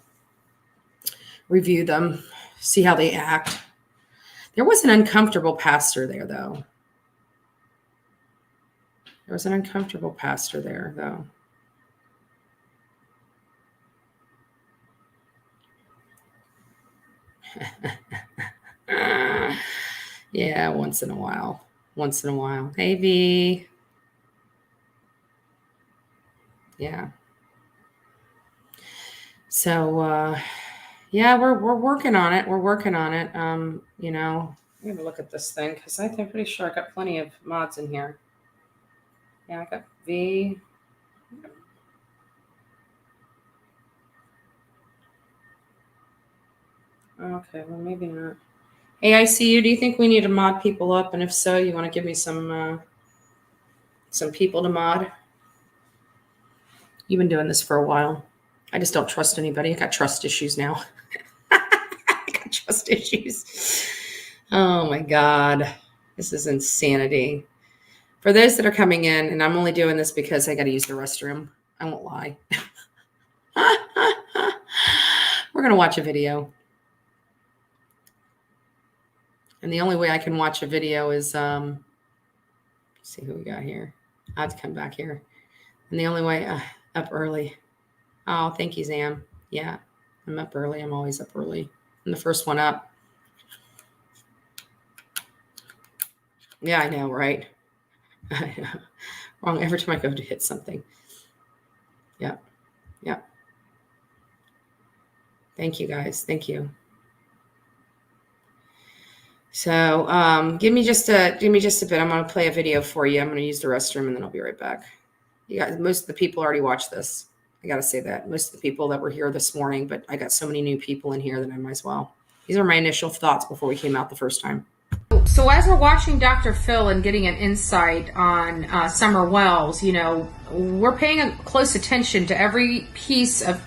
review them, see how they act. There was an uncomfortable pastor there, though. There was an uncomfortable pastor there, though. Yeah, once in a while. Once in a while. Hey, V. Yeah. So, yeah, we're working on it. We're working on it. You know, let me have a look at this thing because I'm pretty sure I got plenty of mods in here. Yeah, I got V. Okay, well, maybe not. Hey, I see you. Do you think we need to mod people up? And if so, you want to give me some people to mod? You've been doing this for a while. I just don't trust anybody. I got trust issues now. I got trust issues. Oh my God. This is insanity. For those that are coming in, and I'm only doing this because I got to use the restroom. I won't lie. We're going to watch a video. And the only way I can watch a video is, let's see who we got here. I have to come back here. And the only way, up early. Oh, thank you, Zam. Yeah, I'm up early. I'm always up early. I'm the first one up. Yeah, I know, right? I know. Wrong every time I go to hit something. Yeah. Yeah. Thank you, guys. Thank you. So give me just a bit. I'm going to play a video for you. I'm going to use the restroom and then I'll be right back. You guys, most of the people already watched this. I got to say that. Most of the people that were here this morning, but I got so many new people in here that I might as well. These are my initial thoughts before we came out the first time. So as we're watching Dr. Phil and getting an insight on Summer Wells, you know, we're paying close attention to every piece of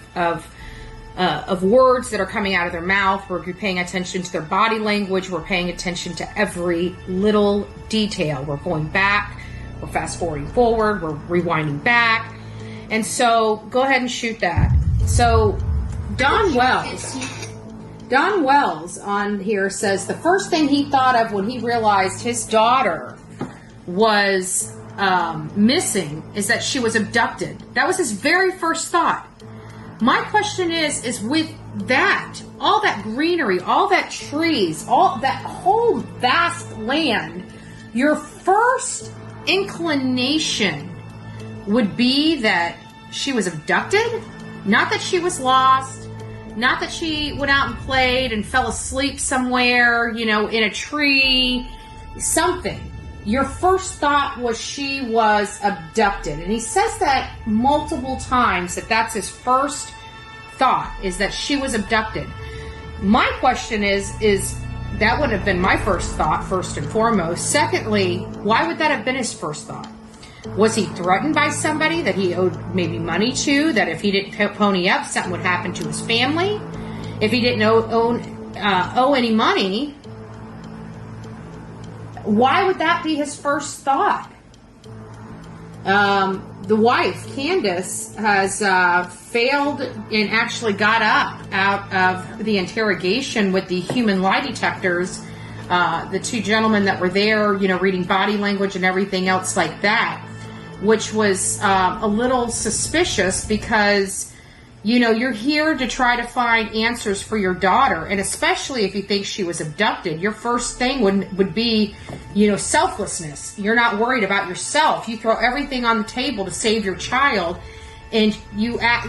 words that are coming out of their mouth. We're paying attention to their body language. We're paying attention to every little detail. We're going back. We're fast forwarding forward. We're rewinding back. And so go ahead and shoot that. So Don Wells on here says the first thing he thought of when he realized his daughter was missing is that she was abducted. That was his very first thought. My question is with that, all that greenery, all that trees, all that whole vast land, your first inclination would be that she was abducted, not that she was lost, not that she went out and played and fell asleep somewhere, you know, in a tree, something. Your first thought was she was abducted. And he says that multiple times, that's his first thought, is that she was abducted. My question is that would have been my first thought, first and foremost. Secondly, why would that have been his first thought? Was he threatened by somebody that he owed maybe money to, that if he didn't pony up, something would happen to his family? If he didn't owe any money, why would that be his first thought? The wife, Candus, has failed and actually got up out of the interrogation with the human lie detectors. The two gentlemen that were there, you know, reading body language and everything else like that, which was a little suspicious because, you know, you're here to try to find answers for your daughter, and especially if you think she was abducted, your first thing would be, you know, selflessness. You're not worried about yourself. You throw everything on the table to save your child, and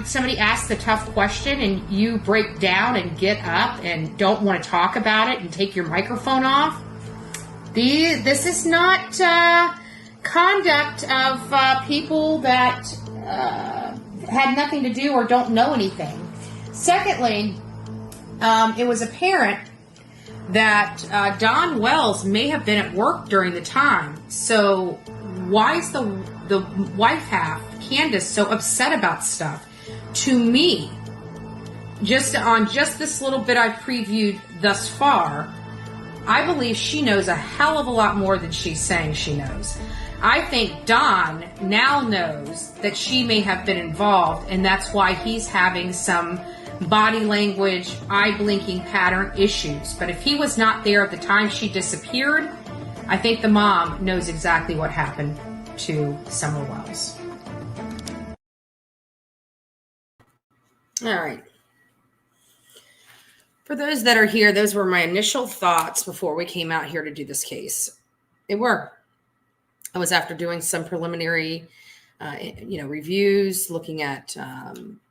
somebody asks the tough question, and you break down and get up and don't want to talk about it and take your microphone off. This is not conduct of people that had nothing to do or don't know anything. Secondly, it was apparent that Don Wells may have been at work during the time. So why is the wife half, Candus, so upset about stuff? To me, just this little bit I've previewed thus far, I believe she knows a hell of a lot more than she's saying she knows. I think Don now knows that she may have been involved, and that's why he's having some body language, eye blinking pattern issues. But if he was not there at the time she disappeared, I think the mom knows exactly what happened to Summer Wells. All right. For those that are here, those were my initial thoughts before we came out here to do this case. They were. I was after doing some preliminary, reviews, looking at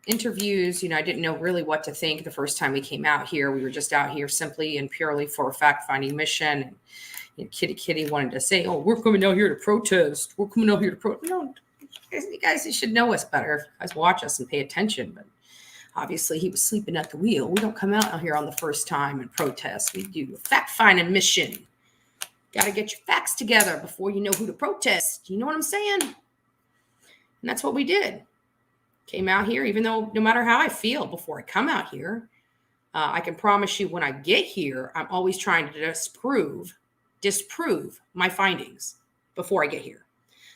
interviews. I didn't know really what to think the first time we came out here. We were just out here simply and purely for a fact-finding mission. And Kitty wanted to say, "Oh, we're coming out here to protest. We're coming out here to protest." No, you guys should know us better. You guys watch us and pay attention. But obviously, he was sleeping at the wheel. We don't come out here on the first time and protest. We do a fact-finding mission. Got to get your facts together before you know who to protest. You know what I'm saying? And that's what we did. Came out here, even though no matter how I feel before I come out here, I can promise you when I get here, I'm always trying to disprove my findings before I get here.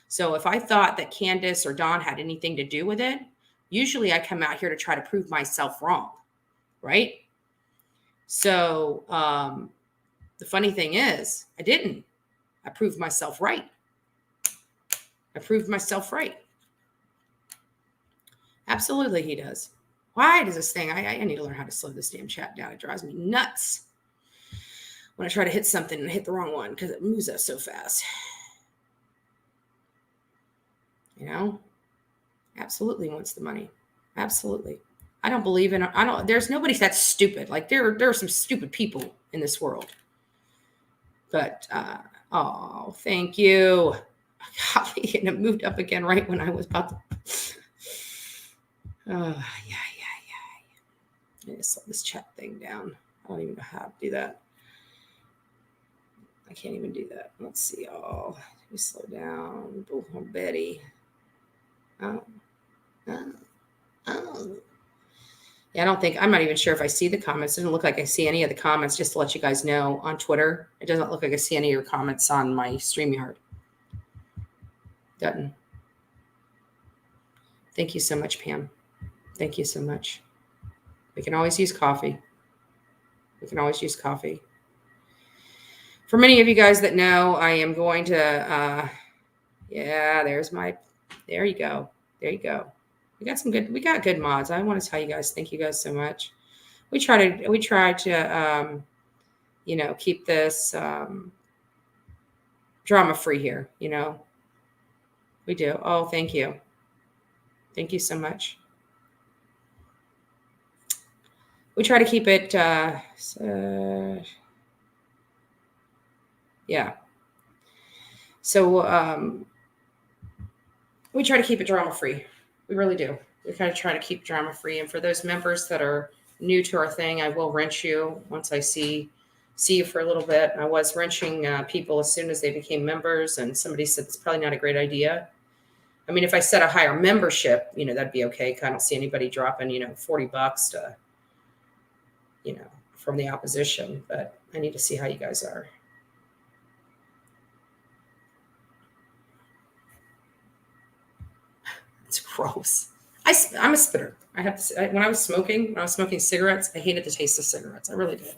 So if I thought that Candus or Don had anything to do with it, usually I come out here to try to prove myself wrong, right? So the funny thing is, I didn't. I proved myself right. Absolutely, he does. Why does this thing? I need to learn how to slow this damn chat down. It drives me nuts when I try to hit something and I hit the wrong one because it moves us so fast. Absolutely wants the money. Absolutely. I don't believe in. There's nobody that's stupid. Like there are some stupid people in this world. But thank you. Golly, and it moved up again right when I was about to. Yeah. I just slow this chat thing down. I don't even know how to do that. I can't even do that. Let's see. Let me slow down. Oh, Betty. Oh. Yeah, I'm not even sure if I see the comments. It doesn't look like I see any of the comments, just to let you guys know on Twitter. It doesn't look like I see any of your comments on my StreamYard. Doesn't. Thank you so much, Pam. Thank you so much. We can always use coffee. For many of you guys that know, I am going to, there you go. We got good mods. I want to tell you guys, thank you guys so much. We try to keep this drama free here. We do. Oh, thank you. Thank you so much. We try to keep it, yeah. So we try to keep it drama free. We really do. We kind of try to keep drama free. And for those members that are new to our thing, I will wrench you once I see you for a little bit. I was wrenching people as soon as they became members, and somebody said it's probably not a great idea. I mean, if I set a higher membership, that'd be okay. I don't see anybody dropping, $40 to, from the opposition, but I need to see how you guys are. It's gross. I'm a spitter. I have to say, when I was smoking cigarettes, I hated the taste of cigarettes. I really did.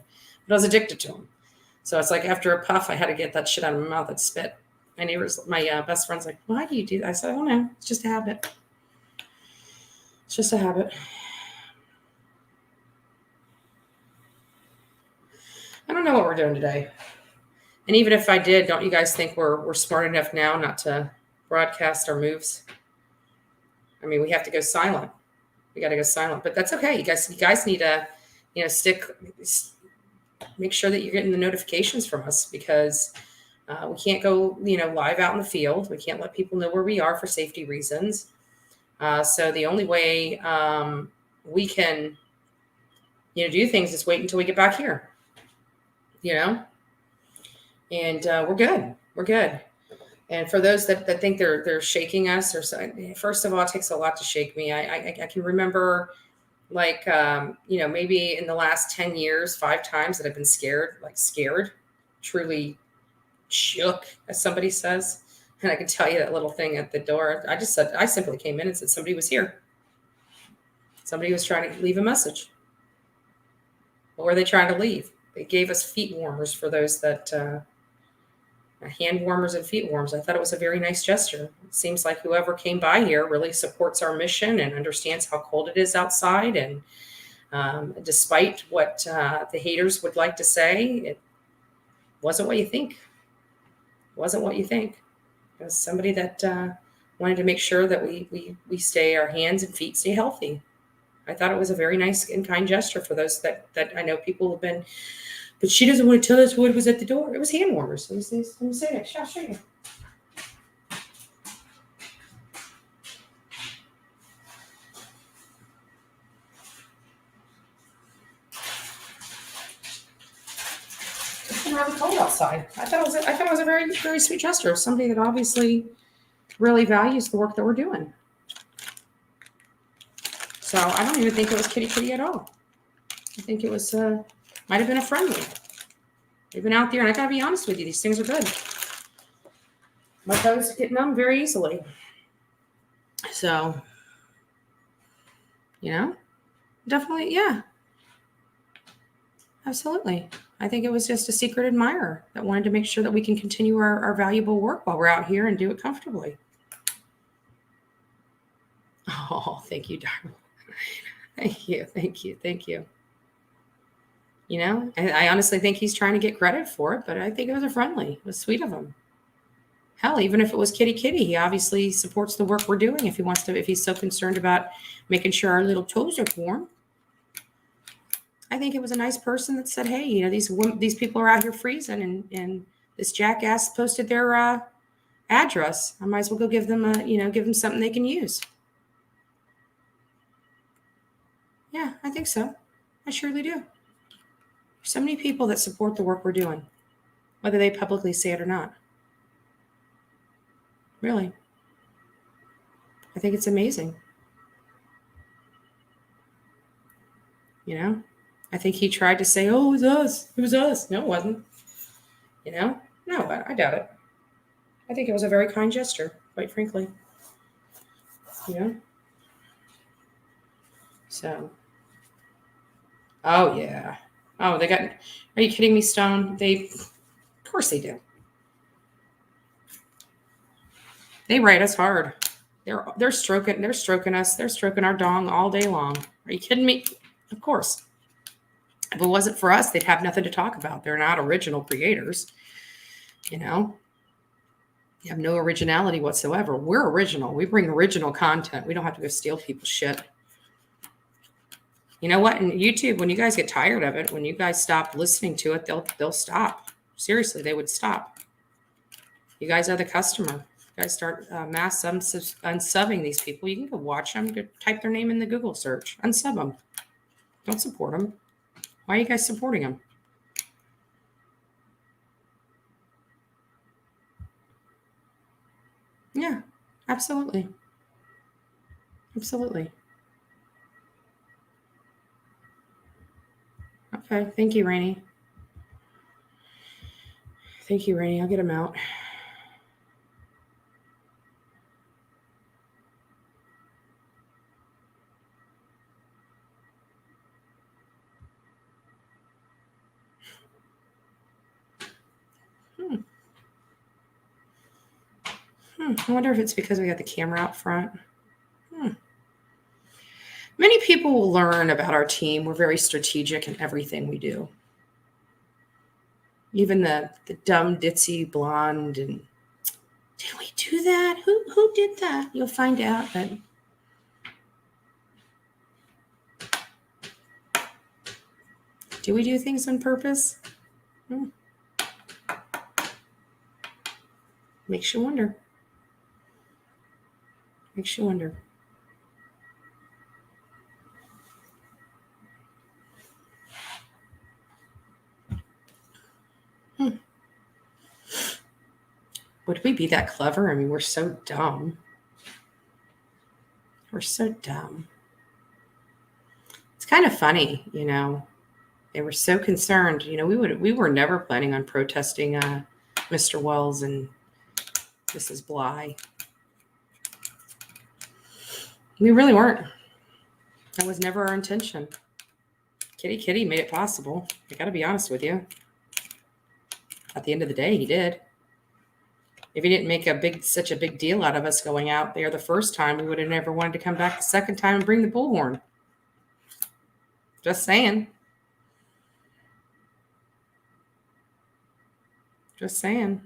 But I was addicted to them. So it's like after a puff, I had to get that shit out of my mouth. I'd spit. My neighbors, my best friend's like, "Why do you do that?" I said, "I don't know. It's just a habit. It's just a habit." I don't know what we're doing today. And even if I did, don't you guys think we're smart enough now not to broadcast our moves? I mean, we have to go silent. We got to go silent, but that's okay. You guys need to, make sure that you're getting the notifications from us, because we can't go, live out in the field. We can't let people know where we are for safety reasons. So the only way we can, do things is wait until we get back here, and we're good. We're good. And for those that think they're shaking us, first of all, it takes a lot to shake me. I can remember, maybe in the last 10 years, 5 times that I've been scared, truly shook, as somebody says. And I can tell you that little thing at the door. I simply came in and said somebody was here. Somebody was trying to leave a message. Or were they trying to leave? They gave us feet warmers for those that hand warmers and feet warmers. I thought it was a very nice gesture. It seems like whoever came by here really supports our mission and understands how cold it is outside. And despite what the haters would like to say, it wasn't what you think. It wasn't what you think. It was somebody that wanted to make sure that we stay, our hands and feet stay healthy. I thought it was a very nice and kind gesture for those that I know people have been, but she doesn't want to tell us what was at the door. It was hand warmers. Let me say that. I'll show you. It's been really cold outside. I thought it was a very, very sweet gesture of somebody that obviously really values the work that we're doing. So I don't even think it was kitty at all. I think it was might have been a friendly. They've been out there, and I gotta be honest with you, these things are good. My toes get numb very easily. So, definitely, yeah. Absolutely. I think it was just a secret admirer that wanted to make sure that we can continue our valuable work while we're out here and do it comfortably. Oh, thank you, darling. Thank you. I honestly think he's trying to get credit for it, but I think it was a friendly. It was sweet of him. Hell, even if it was kitty, he obviously supports the work we're doing. If he's so concerned about making sure our little toes are warm. I think it was a nice person that said, hey, these people are out here freezing, and this jackass posted their address. I might as well go give them something they can use. Yeah, I think so. I surely do. So many people that support the work we're doing, whether they publicly say it or not. Really. I think it's amazing. I think he tried to say, oh, it was us. It was us. No, it wasn't. No, I doubt it. I think it was a very kind gesture, quite frankly. So. Oh, yeah. Oh, are you kidding me, Stone? Of course they do. They write us hard. They're stroking us. They're stroking our dong all day long. Are you kidding me? Of course. If it wasn't for us, they'd have nothing to talk about. They're not original creators. You have no originality whatsoever. We're original. We bring original content. We don't have to go steal people's shit. You know what? In YouTube, when you guys get tired of it, when you guys stop listening to it, they'll stop. Seriously, they would stop. You guys are the customer. You guys start mass unsubbing these people. You can go watch them. Go type their name in the Google search. Unsub them. Don't support them. Why are you guys supporting them? Yeah, absolutely. Absolutely. Okay. Thank you, Rainey. I'll get him out. I wonder if it's because we got the camera out front. Many people will learn about our team. We're very strategic in everything we do. Even the dumb, ditzy blonde. And did we do that? Who did that? You'll find out. But do we do things on purpose? Makes you wonder. Would we be that clever? I mean, we're so dumb. It's kind of funny, They were so concerned. We were never planning on protesting Mr. Wells and Mrs. Bly. We really weren't. That was never our intention. Kitty made it possible. I got to be honest with you. At the end of the day, he did. If he didn't make such a big deal out of us going out there the first time, we would have never wanted to come back the second time and bring the bullhorn. Just saying. Just saying.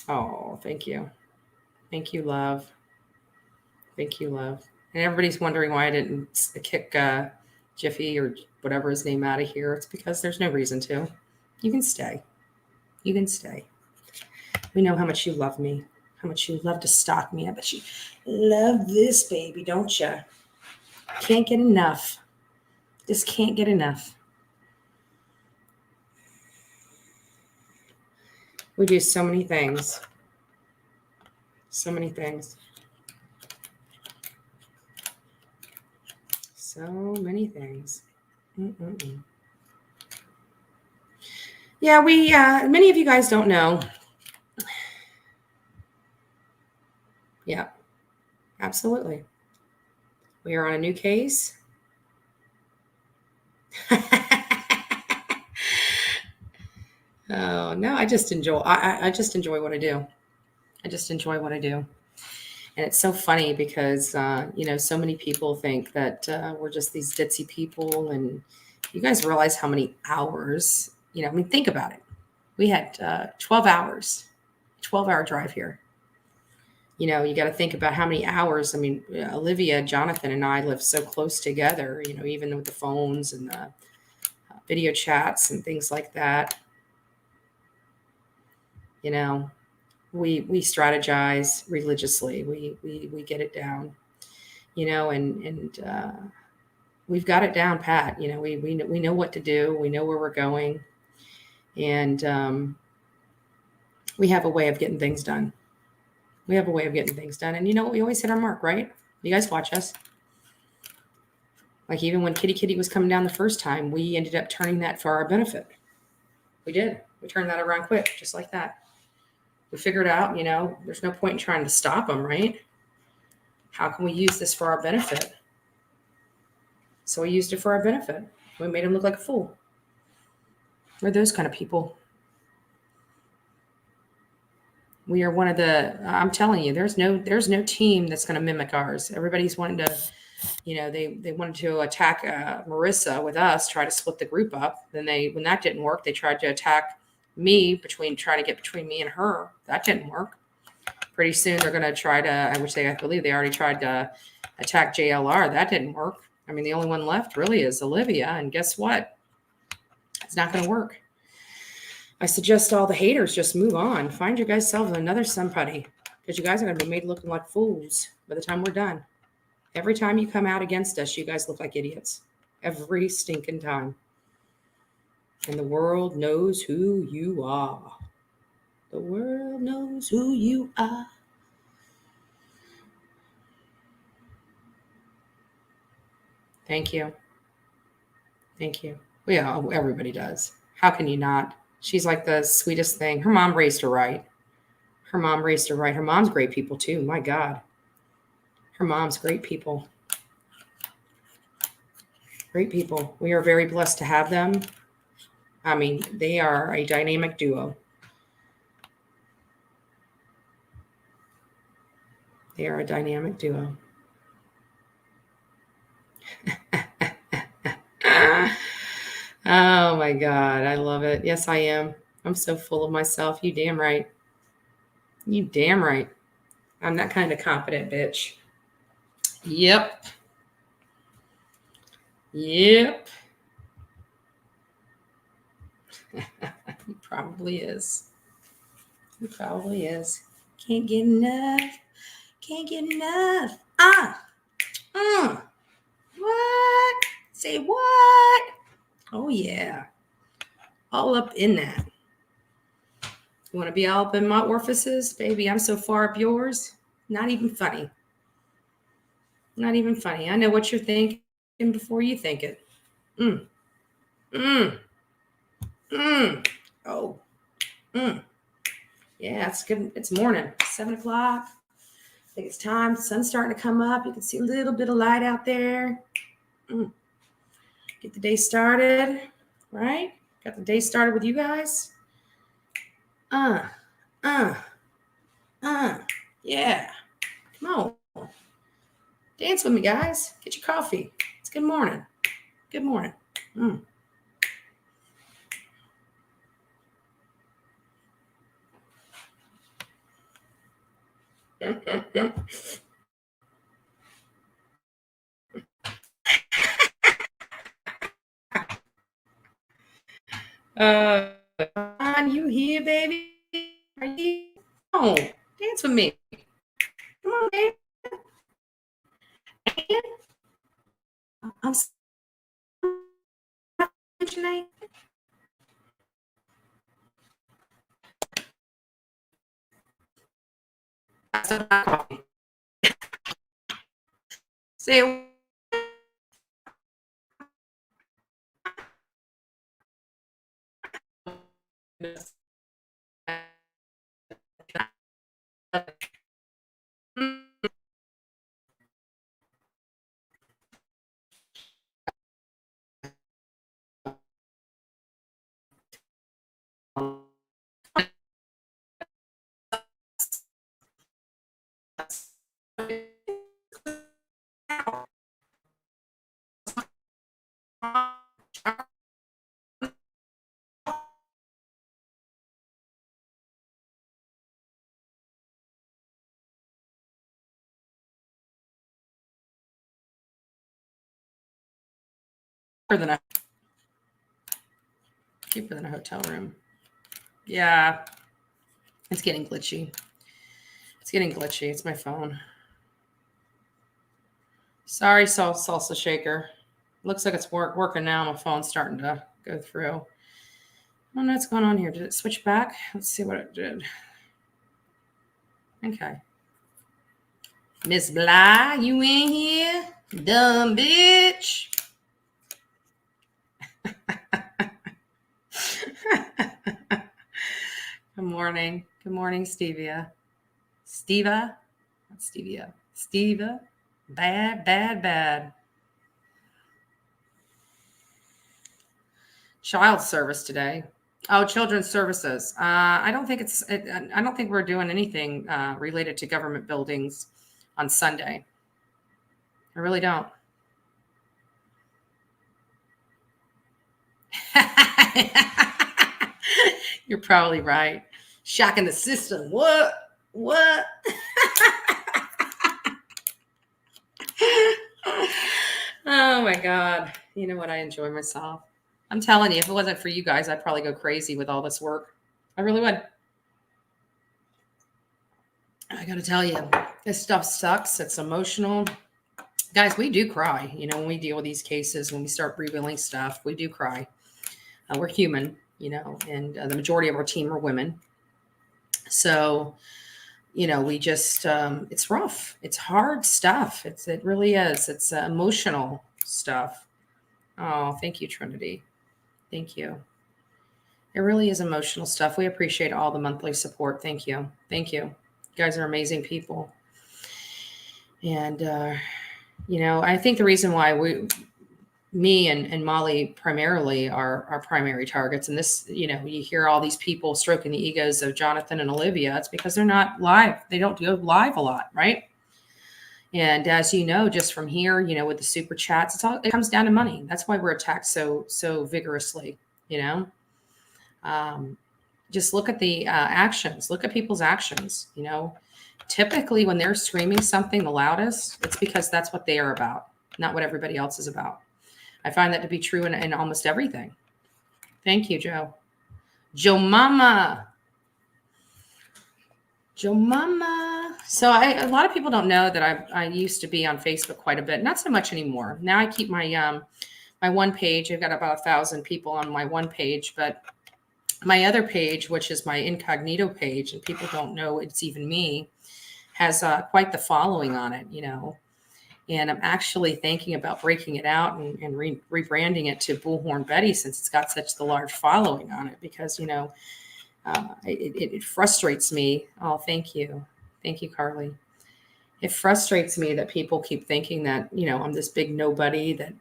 Oh, thank you. Thank you, love. Thank you, love. And everybody's wondering why I didn't kick Jiffy or whatever his name out of here. It's because there's no reason to. You can stay. You can stay. We know how much you love me, how much you love to stalk me. I bet you love this baby, don't you? Can't get enough. Just can't get enough. We do so many things. So many things. So many things. Yeah, many of you guys don't know. Yeah, absolutely. We are on a new case. Oh, no, I just enjoy what I do. I just enjoy what I do. And it's so funny because, so many people think that we're just these ditzy people. And you guys realize how many hours, think about it. We had 12 hours, 12-hour drive here. You got to think about how many hours. I mean, Olivia, Jonathan, and I live so close together, even with the phones and the video chats and things like that. We strategize religiously. We get it down, and we've got it down pat. We know what to do. We know where we're going, and we have a way of getting things done. And we always hit our mark, right? You guys watch us. Like even when Kitty was coming down the first time, we ended up turning that for our benefit. We did. We turned that around quick, just like that. We figured out, there's no point in trying to stop them, right? How can we use this for our benefit? So we used it for our benefit. We made him look like a fool. We're those kind of people. We are one of I'm telling you, there's no team that's going to mimic ours. Everybody's wanting to, they wanted to attack Marissa with us, try to split the group up. Then when that didn't work, they tried to attack me trying to get between me and her. That didn't work. Pretty soon they're going to try to, I believe they already tried to attack JLR. That didn't work. I mean, the only one left really is Olivia. And guess what? It's not going to work. I suggest all the haters just move on. Find your guys self another somebody, because you guys are going to be made looking like fools by the time we're done. Every time you come out against us, you guys look like idiots. Every stinking time. And the world knows who you are. The world knows who you are. Thank you. Thank you. Yeah, everybody does. How can you not? She's like the sweetest thing. Her mom raised her right. Her mom's great people too. My God. Her mom's great people. Great people. We are very blessed to have them. I mean, they are a dynamic duo. They are a dynamic duo. Oh my God. I love it. Yes, I am. I'm so full of myself. You damn right. You damn right. I'm that kind of confident bitch. Yep. He probably is. Can't get enough. What? Say what? Oh yeah. All up in that. You want to be all up in my orifices? Baby, I'm so far up yours. Not even funny. I know what you're thinking before you think it. Oh. Yeah, it's good. It's morning. 7 o'clock. think it's time. The sun's starting to come up. You can see a little bit of light out there. Get the day started, right? Got the day started with you guys. Yeah. Come on. Dance with me, guys. Get your coffee. It's good morning. Good morning. Are you here, baby? Are you? Oh, dance with me. Come on, man. I'm what's your name? Say cheaper than a hotel room. Yeah, it's getting glitchy. It's my phone. Sorry, salsa shaker. Looks like it's working now. My phone's starting to go through. I don't know what's going on here. Did it switch back? Let's see what it did. Okay. Miss Bly, you in here? Dumb bitch. Good morning. Good morning, Stevia. Steva? Not Stevia. Steva. Bad. Child service today. Oh, children's services. I don't think we're doing anything related to government buildings on Sunday. I really don't. You're probably right. Shocking the system. What? Oh my God. You know what? I enjoy myself. I'm telling you, if it wasn't for you guys, I'd probably go crazy with all this work. I really would. I got to tell you, this stuff sucks. It's emotional. Guys, we do cry. You know, when we deal with these cases, when we start revealing stuff, we do cry. We're human, you know, and the majority of our team are women. So, you know, we just, it's rough. It's hard stuff. It really is. It's emotional stuff. Oh, thank you, Trinity. Thank you. It really is emotional stuff. We appreciate all the monthly support. Thank you. You guys are amazing people. And, you know, I think the reason why me and Molly primarily are our primary targets. And this, you know, you hear all these people stroking the egos of Jonathan and Olivia. It's because they're not live. They don't go live a lot, right? And as you know, just from here, you know, with the super chats, it comes down to money. That's why we're attacked so vigorously, you know. Just look at the actions. Look at people's actions, you know. Typically, when they're screaming something the loudest, it's because that's what they are about, not what everybody else is about. I find that to be true in almost everything. Thank you, Joe. Joe Mama. So a lot of people don't know that I used to be on Facebook quite a bit. Not so much anymore. Now I keep my my one page. I've got about 1,000 people on my one page, but my other page, which is my incognito page, and people don't know it's even me, has quite the following on it, you know. And I'm actually thinking about breaking it out and rebranding it to Bullhorn Betty, since it's got such the large following on it, because, you know, it frustrates me. Oh, thank you, Carly. It frustrates me that people keep thinking that, I'm this big nobody that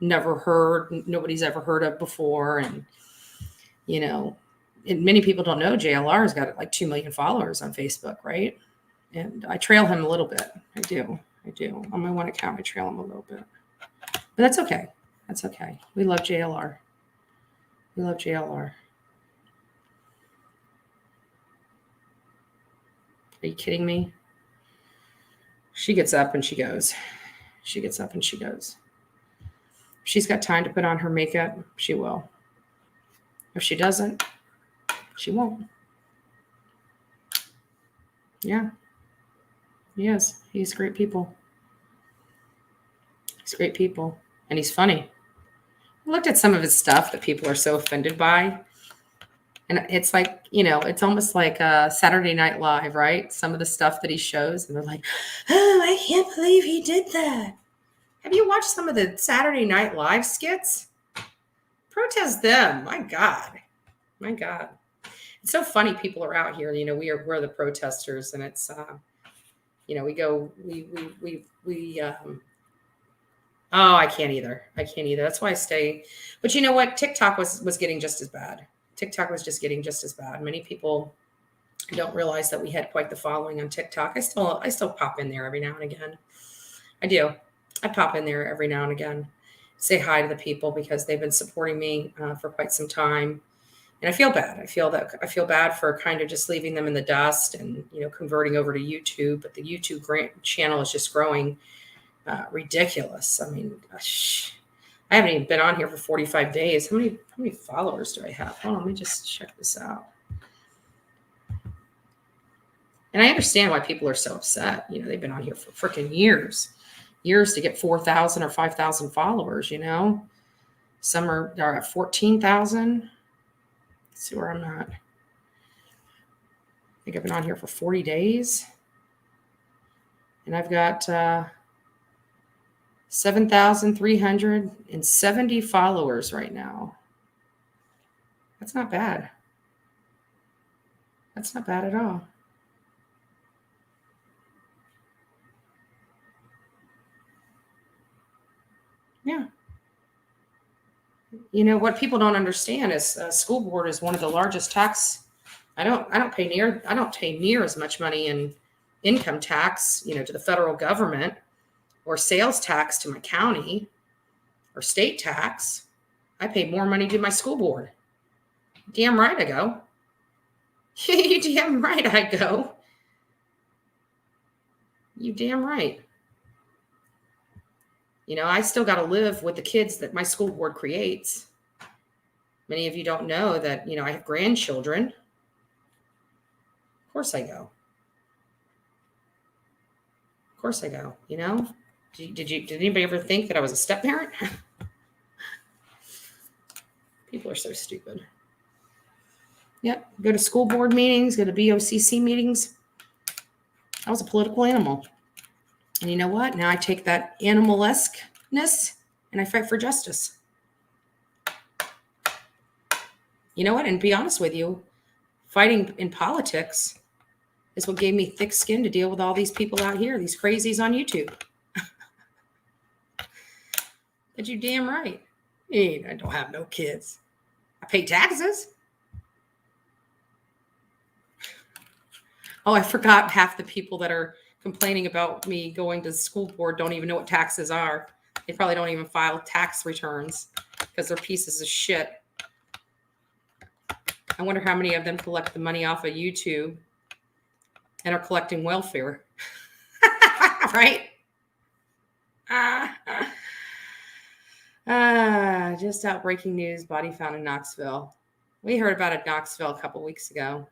nobody's ever heard of before. And, and many people don't know JLR's got like 2 million followers on Facebook, right? And I trail him a little bit. I do. On my one account, I trail him a little bit. But that's okay. That's okay. We love JLR. We love JLR. Are you kidding me? She gets up and she goes. She gets up and she goes. If she's got time to put on her makeup, she will. If she doesn't, she won't. Yeah. He is. He's great people. He's great people. And he's funny. I looked at some of his stuff that people are so offended by. And it's like, it's almost like Saturday Night Live, right? Some of the stuff that he shows, and they're like, oh, I can't believe he did that. Have you watched some of the Saturday Night Live skits? Protest them. My God. My God. It's so funny people are out here. We're the protesters, and it's, oh, I can't either. That's why I stay. But you know what? TikTok was getting just as bad. TikTok was just getting just as bad. Many people don't realize that we had quite the following on TikTok. I still pop in there every now and again. I do. I pop in there every now and again, say hi to the people because they've been supporting me for quite some time. And I feel bad. I feel bad for kind of just leaving them in the dust and, converting over to YouTube. But the YouTube channel is just growing ridiculous. I mean, I haven't even been on here for 45 days. How many followers do I have? Hold on, let me just check this out. And I understand why people are so upset. They've been on here for freaking years to get 4,000 or 5,000 followers, Some are at 14,000. Let's see where I'm at. I think I've been on here for 40 days. And I've got 7,370 followers right now. That's not bad. That's not bad at all. Yeah. What people don't understand is school board is one of the largest tax. I don't pay near as much money in income tax, to the federal government, or sales tax to my county, or state tax. I pay more money to my school board. Damn right I go. You damn right I go. You damn right. I still got to live with the kids that my school board creates. Many of you don't know that, I have grandchildren. Of course I go. Of course I go, Did anybody ever think that I was a step parent? People are so stupid. Yep. Go to school board meetings, go to BOCC meetings. I was a political animal. And you know what? Now I take that animalesqueness and I fight for justice. You know what? And to be honest with you, fighting in politics is what gave me thick skin to deal with all these people out here, these crazies on YouTube. But you damn right. Hey, I don't have no kids. I pay taxes. Oh, I forgot half the people that are complaining about me going to the school board don't even know what taxes are. They probably don't even file tax returns because they're pieces of shit. I wonder how many of them collect the money off of YouTube and are collecting welfare. Right? Just out breaking news, body found in Knoxville. We heard about it in Knoxville a couple weeks ago.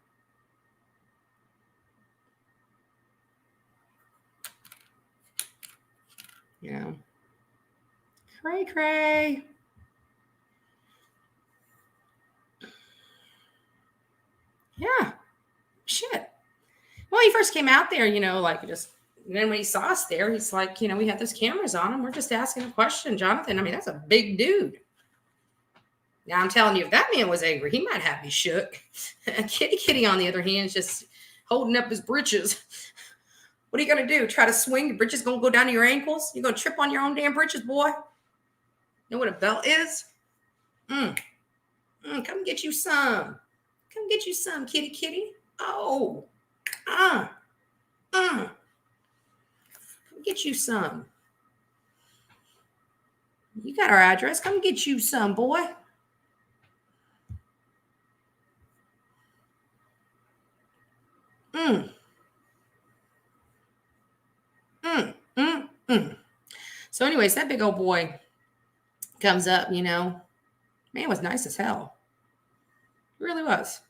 Cray. Yeah. Shit. Well, he first came out there, and then when he saw us there, he's like, we had those cameras on him. We're just asking a question, Jonathan. I mean, that's a big dude. Now, I'm telling you, if that man was angry, he might have me shook. Kitty, on the other hand, is just holding up his britches. What are you going to do? Try to swing? Your britches going to go down to your ankles? You're going to trip on your own damn britches, boy? Know what a belt is? Come get you some. Come get you some, kitty kitty. Oh. Come get you some. You got our address. Come get you some, boy. So anyways, that big old boy comes up, man was nice as hell. He really was.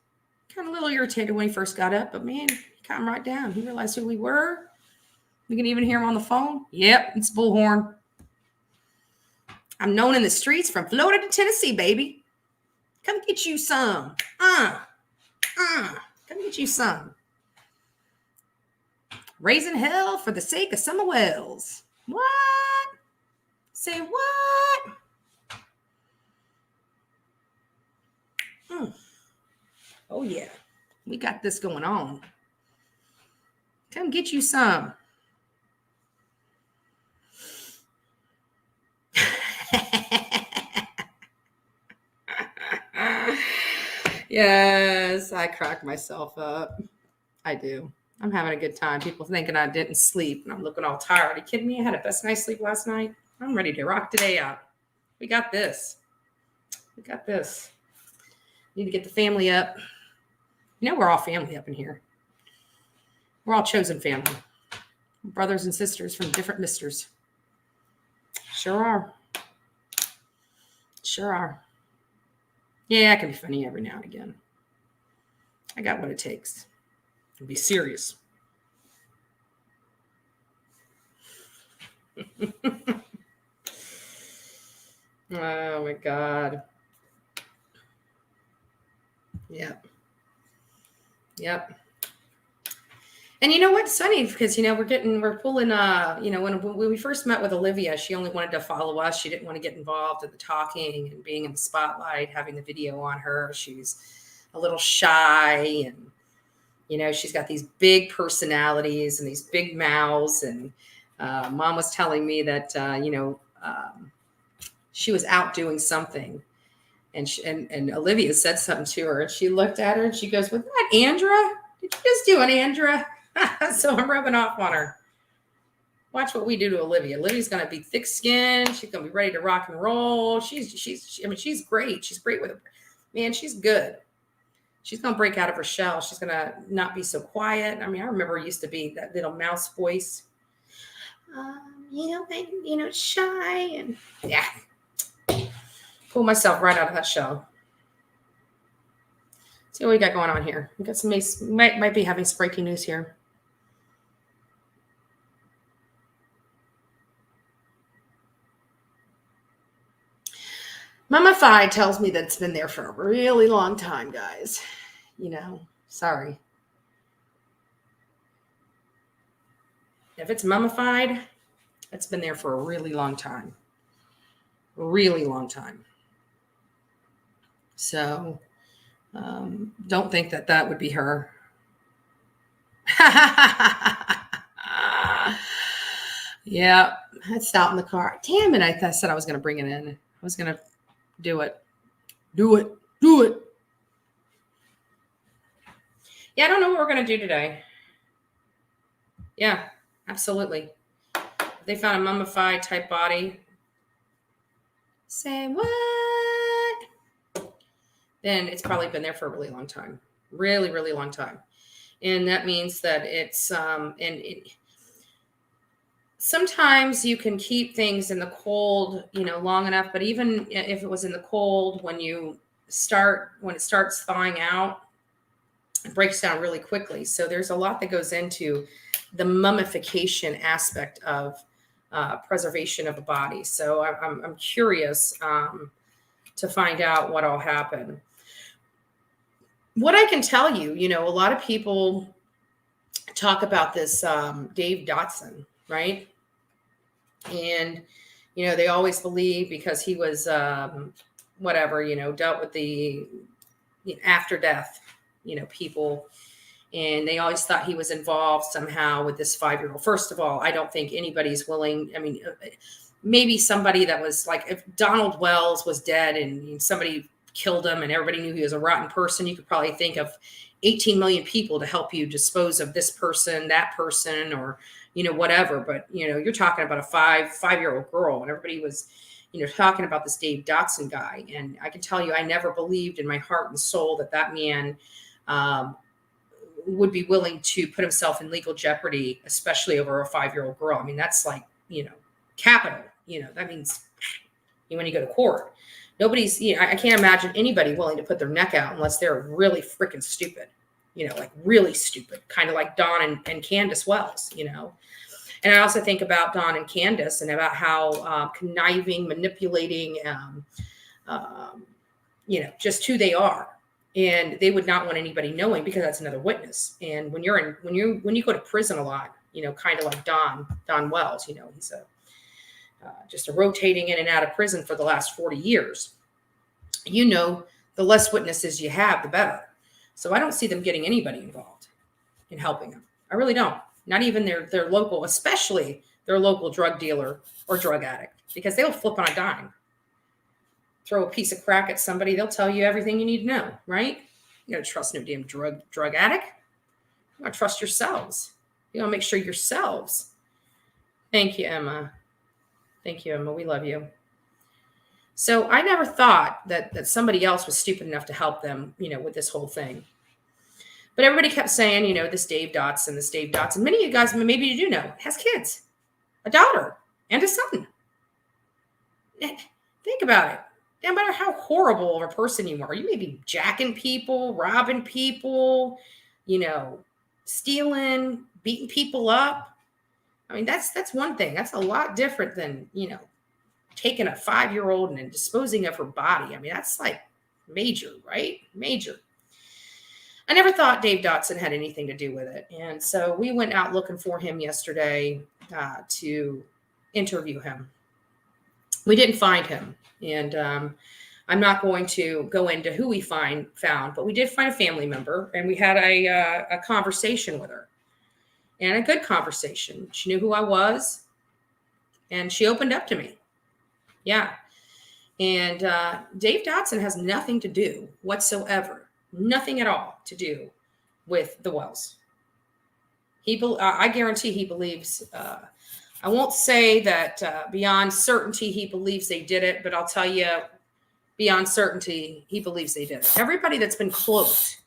Kind of a little irritated when he first got up, but man, he calmed right down. He realized who we were. We can even hear him on the phone. Yep, it's Bullhorn. I'm known in the streets from Florida to Tennessee, baby. Come get you some. Come get you some. Raising hell for the sake of Summer Wells. What? Say what? Oh, yeah. We got this going on. Come get you some. Yes, I crack myself up. I do. I'm having a good time. People thinking I didn't sleep and I'm looking all tired. Are you kidding me? I had a best night's sleep last night. I'm ready to rock today out. We got this. We got this. Need to get the family up. We're all family up in here. We're all chosen family. Brothers and sisters from different misters. Sure are. Sure are. Yeah, I can be funny every now and again. I got what it takes. And be serious. Oh my God. Yep. And you know what? It's funny because, we're pulling, when we first met with Olivia, she only wanted to follow us. She didn't want to get involved in the talking and being in the spotlight, having the video on her. She's a little shy and, she's got these big personalities and these big mouths. And Mom was telling me that, she was out doing something. And Olivia said something to her. And she looked at her and she goes, "Was that Andra? Did you just do an Andra?" So I'm rubbing off on her. Watch what we do to Olivia. Olivia's going to be thick-skinned. She's going to be ready to rock and roll. She's great. She's great with her. Man, she's good. She's going to break out of her shell. She's going to not be so quiet. I remember it used to be that little mouse voice. Shy and yeah. Pull myself right out of that shell. See what we got going on here. We got some might be having some breaking news here. Mummified tells me that it's been there for a really long time, guys. Sorry. If it's mummified, it's been there for a really long time. Really long time. So don't think that would be her. Yeah, I stopped in the car. Damn it, I said I was going to bring it in. I was going to do it. Do it. Yeah, I don't know what we're going to do today. Yeah, absolutely. They found a mummified type body. Say what? Then it's probably been there for a really long time. Really, really long time. And that means that it's, sometimes you can keep things in the cold, long enough, but even if it was in the cold, when it starts thawing out, it breaks down really quickly. So there's a lot that goes into the mummification aspect of preservation of a body. So I'm curious to find out what all happened. What I can tell you, a lot of people talk about this Dave Dotson, right? And, they always believe because he was dealt with the after death, people. And they always thought he was involved somehow with this 5-year-old. First of all, I don't think anybody's willing. I mean, maybe somebody that was like, if Donald Wells was dead and somebody killed him and everybody knew he was a rotten person, you could probably think of 18 million people to help you dispose of this person, that person, or, whatever. But, you're talking about a five-year-old girl, and everybody was, talking about this Dave Dotson guy. And I can tell you, I never believed in my heart and soul that man would be willing to put himself in legal jeopardy, especially over a 5-year-old girl. I mean, that's like, capital, that means when you go to court, nobody's, I can't imagine anybody willing to put their neck out unless they're really freaking stupid, like really stupid, kind of like Don and Candus Wells, And I also think about Don and Candus and about how conniving, manipulating, just who they are. And they would not want anybody knowing, because that's another witness. And when you go to prison a lot, kind of like Don Wells, he's just a rotating in and out of prison for the last 40 years. The less witnesses you have, the better. So I don't see them getting anybody involved in helping them. I really don't. Not even their local, especially their local drug dealer or drug addict, because they'll flip on a dime. Throw a piece of crack at somebody, they'll tell you everything you need to know, right? You don't trust no damn drug addict. You gotta trust yourselves. You gotta make sure yourselves. Thank you, Emma. Thank you, Emma. We love you. So I never thought that somebody else was stupid enough to help them, with this whole thing. But everybody kept saying, this Dave Dotson. Many of you guys, maybe you do know, has kids, a daughter and a son. Think about it. No matter how horrible of a person you are, you may be jacking people, robbing people, stealing, beating people up. I mean, that's one thing. That's a lot different than, taking a 5-year-old and then disposing of her body. I mean, that's like major, right? Major. I never thought Dave Dotson had anything to do with it. And so we went out looking for him yesterday to interview him. We didn't find him. And I'm not going to go into who we found, but we did find a family member, and we had a conversation with her, and a good conversation. She knew who I was, and she opened up to me. Yeah. And Dave Dotson has nothing to do whatsoever, nothing at all to do with the Wells. I guarantee he believes, I won't say that beyond certainty he believes they did it, but I'll tell you, beyond certainty, he believes they did it. Everybody that's been close,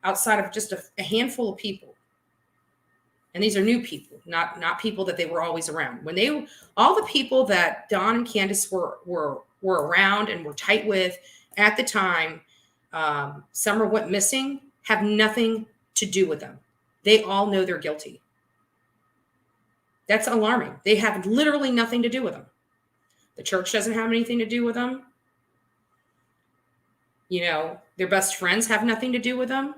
outside of just a handful of people, and these are new people, not people that they were always around. All the people that Don and Candus were around and were tight with at the time, Summer went missing, have nothing to do with them. They all know they're guilty. That's alarming. They have literally nothing to do with them. The church doesn't have anything to do with them. Their best friends have nothing to do with them.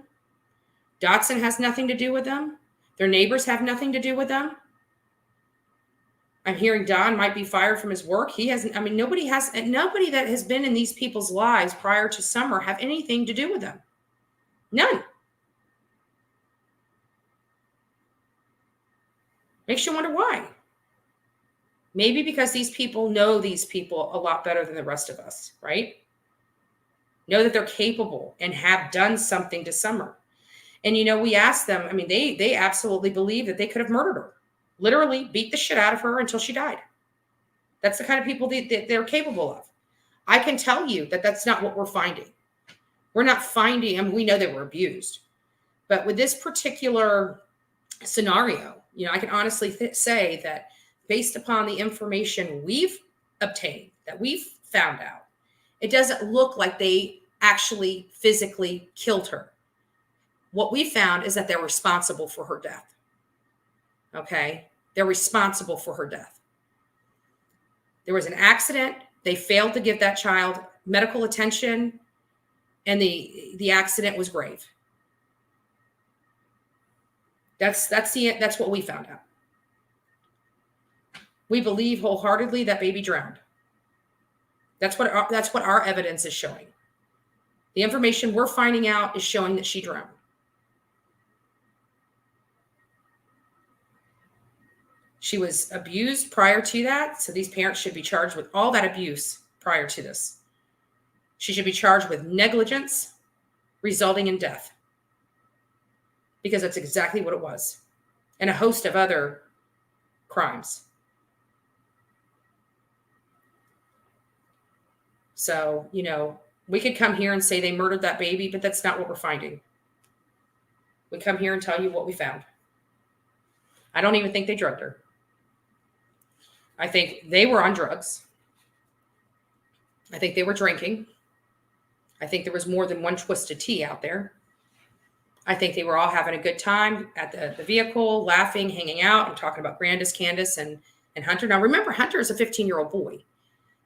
Dotson has nothing to do with them. Their neighbors have nothing to do with them. I'm hearing Don might be fired from his work. He hasn't. I mean, nobody that has been in these people's lives prior to Summer have anything to do with them. None. Makes you wonder why. Maybe because these people know these people a lot better than the rest of us, right? Know that they're capable and have done something to Summer. And, we asked them, I mean, they absolutely believe that they could have murdered her. Literally beat the shit out of her until she died. That's the kind of people that they're capable of. I can tell you that that's not what we're finding. We're not finding, I mean, we know they were abused. But with this particular scenario, I can honestly say that based upon the information we've obtained, that we've found out, it doesn't look like they actually physically killed her. What we found is that they're responsible for her death. Okay? They're responsible for her death. There was an accident. They failed to give that child medical attention, and the accident was grave. That's what we found out. We believe wholeheartedly that baby drowned. That's what our evidence is showing. The information we're finding out is showing that she drowned. She was abused prior to that, so these parents should be charged with all that abuse prior to this. She should be charged with negligence resulting in death, because that's exactly what it was, and a host of other crimes. So, we could come here and say they murdered that baby, but that's not what we're finding. We come here and tell you what we found. I don't even think they drugged her. I think they were on drugs. I think they were drinking. I think there was more than one twisted tea out there. I think they were all having a good time at the vehicle, laughing, hanging out. I'm talking about Candus, and Hunter. Now, remember, Hunter is a 15-year-old boy.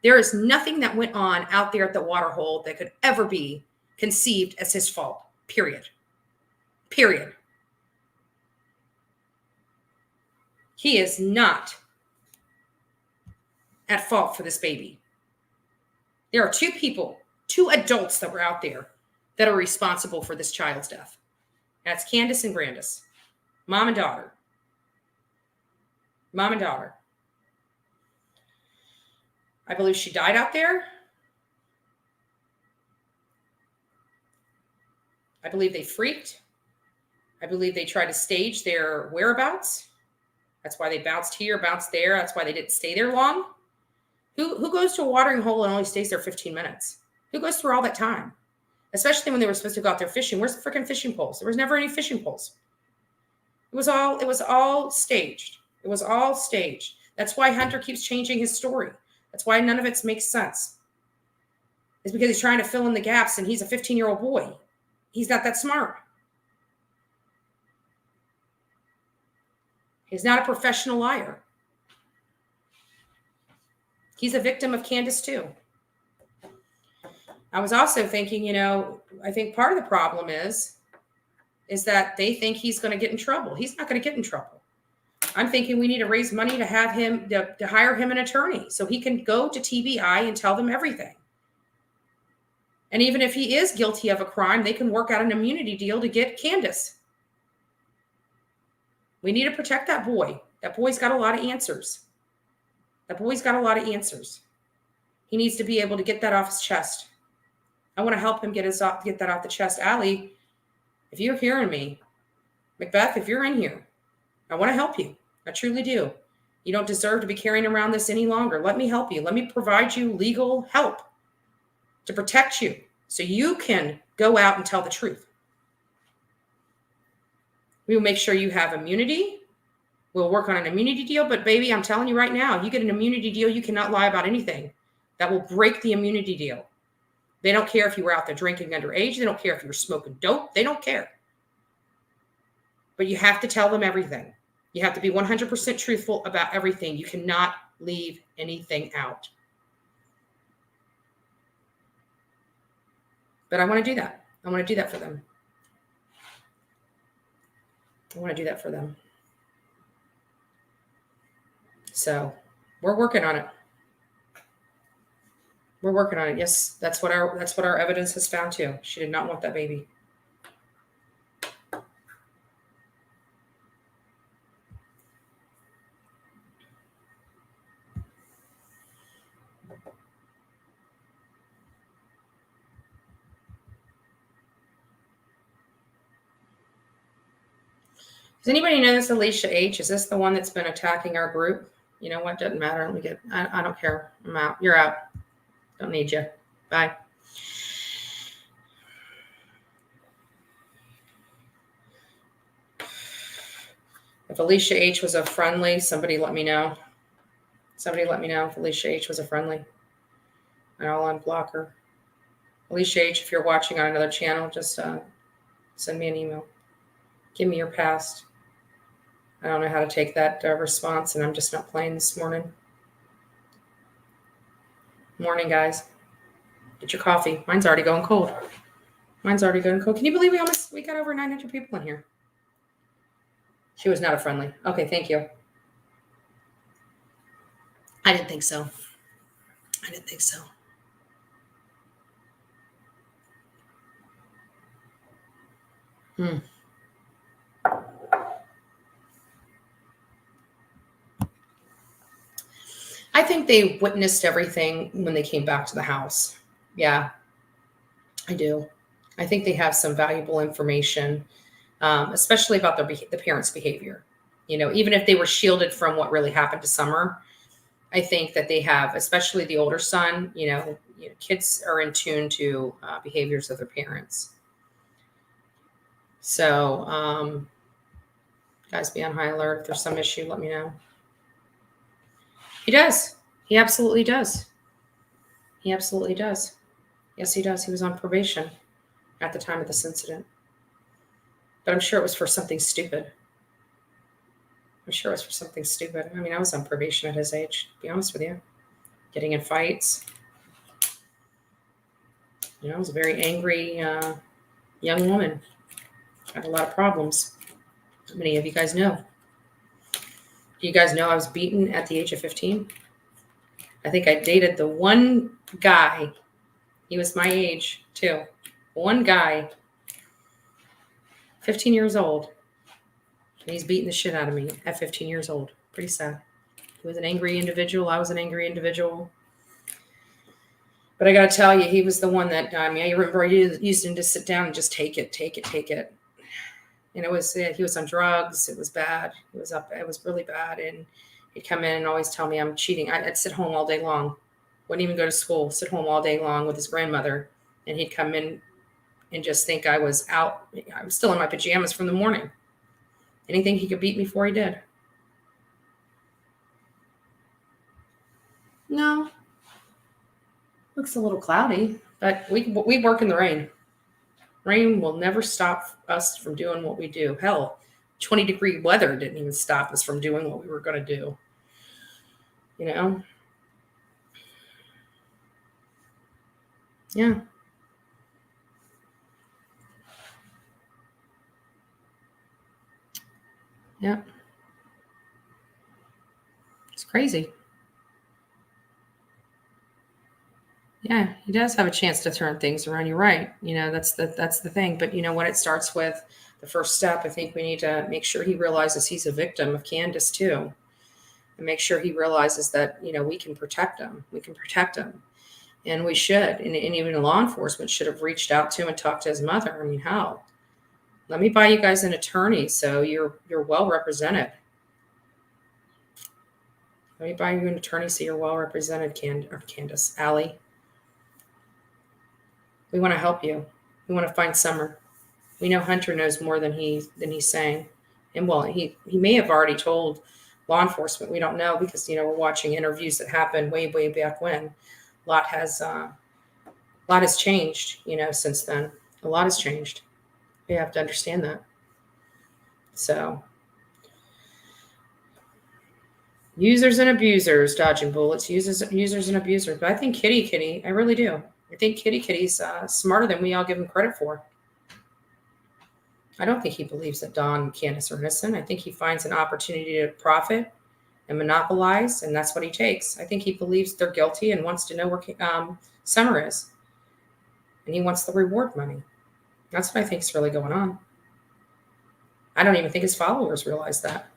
There is nothing that went on out there at the water hole that could ever be conceived as his fault, period. Period. He is not at fault for this baby. There are two adults that were out there that are responsible for this child's death. That's Candus and Grandis, mom and daughter. Mom and daughter. I believe she died out there. I believe they freaked. I believe they tried to stage their whereabouts. That's why they bounced here, bounced there. That's why they didn't stay there long. Who goes to a watering hole and only stays there 15 minutes? Who goes through all that time? Especially when they were supposed to go out there fishing. Where's the freaking fishing poles? There was never any fishing poles. It was all staged. It was all staged. That's why Hunter keeps changing his story. That's why none of it makes sense. It's because he's trying to fill in the gaps, and he's a 15-year-old boy. He's not that smart. He's not a professional liar. He's a victim of Candus too. I was also thinking, I think part of the problem is that they think he's going to get in trouble. He's not going to get in trouble. I'm thinking we need to raise money to have him, to hire him an attorney so he can go to TBI and tell them everything. And even if he is guilty of a crime, they can work out an immunity deal to get Candus. We need to protect that boy. That boy's got a lot of answers. That boy's got a lot of answers. He needs to be able to get that off his chest. I want to help him get that off the chest. Allie, if you're hearing me, Macbeth, if you're in here, I want to help you. I truly do. You don't deserve to be carrying around this any longer. Let me help you. Let me provide you legal help to protect you so you can go out and tell the truth. We will make sure you have immunity. We'll work on an immunity deal. But baby, I'm telling you right now, you get an immunity deal, you cannot lie about anything. That will break the immunity deal. They don't care if you were out there drinking underage. They don't care if you were smoking dope. They don't care. But you have to tell them everything. You have to be 100% truthful about everything. You cannot leave anything out. But I want to do that. I want to do that for them. I want to do that for them. So we're working on it. We're working on it. Yes, that's what our evidence has found too. She did not want that baby. Does anybody know this Alicia H? Is this the one that's been attacking our group? You know what? Doesn't matter. I don't care. I'm out. You're out. Don't need you. Bye. If Alicia H was a friendly, somebody let me know. Somebody let me know if Alicia H was a friendly. And I'll unblock her. Alicia H, if you're watching on another channel, just send me an email. Give me your past. I don't know how to take that response, and I'm just not playing this morning. Morning, guys. Get your coffee. Mine's already going cold. Can you believe we got over 900 people in here? She was not a friendly. Okay, thank you. I didn't think so. I think they witnessed everything when they came back to the house. Yeah, I do. I think they have some valuable information, especially about the parents' behavior. Even if they were shielded from what really happened to Summer, I think that they have, especially the older son. Kids are in tune to behaviors of their parents. So, guys, be on high alert. If there's some issue, let me know. He does. He absolutely does. He absolutely does. Yes, he does. He was on probation at the time of this incident. But I'm sure it was for something stupid. I'm sure it was for something stupid. I mean, I was on probation at his age, to be honest with you. Getting in fights. I was a very angry young woman. Had a lot of problems. Many of you guys know. Do you guys know I was beaten at the age of 15? I think I dated the one guy. He was my age, too. One guy, 15 years old. And he's beating the shit out of me at 15 years old. Pretty sad. He was an angry individual. I was an angry individual. But I got to tell you, he was the one that, I remember I used him to sit down and just take it. And he was on drugs. It was bad. It was really bad. And he'd come in and always tell me I'm cheating. I'd sit home all day long. Wouldn't even go to school. Sit home all day long with his grandmother. And he'd come in and just think I was out. I was still in my pajamas from the morning. Anything he could beat me for, he did. No. Looks a little cloudy, but we work in the rain. Rain will never stop us from doing what we do. Hell, 20-degree weather didn't even stop us from doing what we were going to do. Yeah. Yeah. It's crazy. Yeah, he does have a chance to turn things around. You're right. That's the thing. But what? It starts with the first step. I think we need to make sure he realizes he's a victim of Candus too, and make sure he realizes that we can protect him. We can protect him, and we should. And even law enforcement should have reached out to him and talked to his mother. I mean, how? Let me buy you guys an attorney so you're well represented. Let me buy you an attorney so you're well represented, Candus, Allie. We want to help you. We want to find Summer. We know Hunter knows more than he's saying. And he may have already told law enforcement. We don't know because, we're watching interviews that happened way, way back when. A lot has changed, since then. A lot has changed. We have to understand that. So, users and abusers, dodging bullets, users and abusers. But I think Kitty, I really do. I think Kitty's smarter than we all give him credit for. I don't think he believes that Don and Candus are innocent. I think he finds an opportunity to profit and monopolize, and that's what he takes. I think he believes they're guilty and wants to know where Summer is. And he wants the reward money. That's what I think is really going on. I don't even think his followers realize that.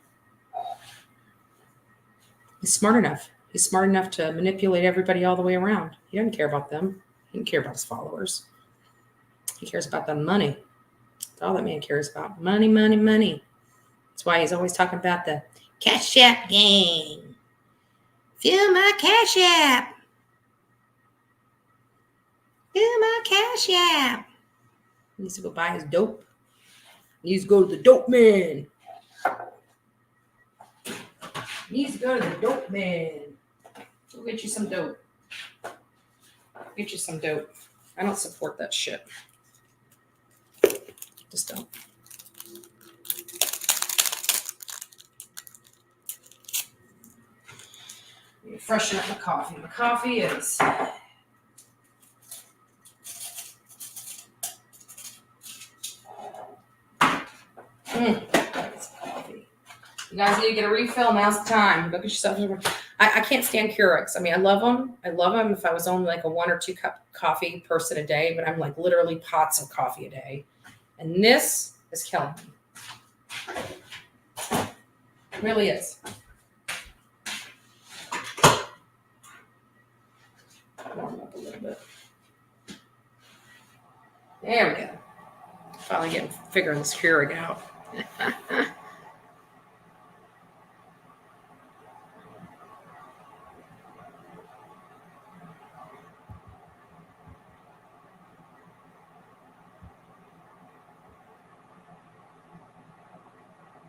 He's smart enough. He's smart enough to manipulate everybody all the way around. He doesn't care about them. He doesn't care about his followers. He cares about the money. That's all that man cares about. Money, money, money. That's why he's always talking about the Cash App gang. Fill my Cash App. Fill my Cash App. He needs to go buy his dope. He needs to go to the dope man. He needs to go to the dope man. Go get you some dope. Get you some dope. I don't support that shit. Just don't. Let me freshen up my coffee. My coffee is coffee. You guys need to get a refill. Now's the time. Go get yourself. I can't stand Keurigs. I mean, I love them. If I was only like a 1 or 2 cup coffee person a day, but I'm like literally pots of coffee a day. And this is killing me. It really is. There we go. Finally figuring this Keurig out.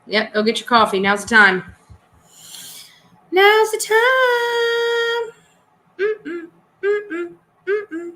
Yep, go get your coffee. Now's the time. Now's the time. Mm-mm, mm-mm, mm-mm.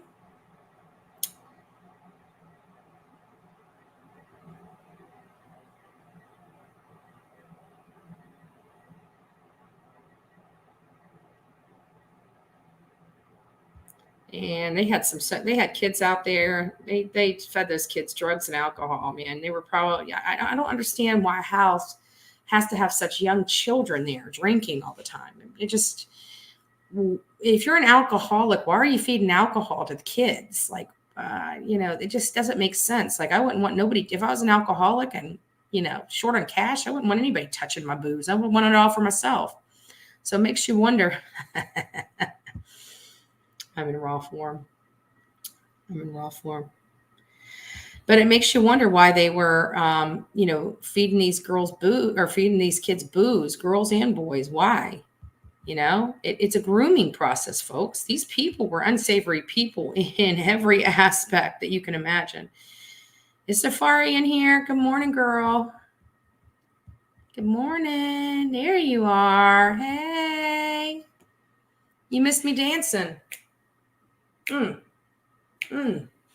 And they had kids out there. They fed those kids drugs and alcohol, man. They were probably, I don't understand why a house has to have such young children there drinking all the time. It just, if you're an alcoholic, why are you feeding alcohol to the kids? Like, it just doesn't make sense. Like, I wouldn't want nobody, if I was an alcoholic and, short on cash, I wouldn't want anybody touching my booze. I would want it all for myself. So it makes you wonder. I'm in raw form. But it makes you wonder why they were, feeding these girls booze or feeding these kids booze, girls and boys. Why? It's a grooming process, folks. These people were unsavory people in every aspect that you can imagine. Is Safari in here? Good morning, girl. Good morning. There you are. Hey. You missed me dancing.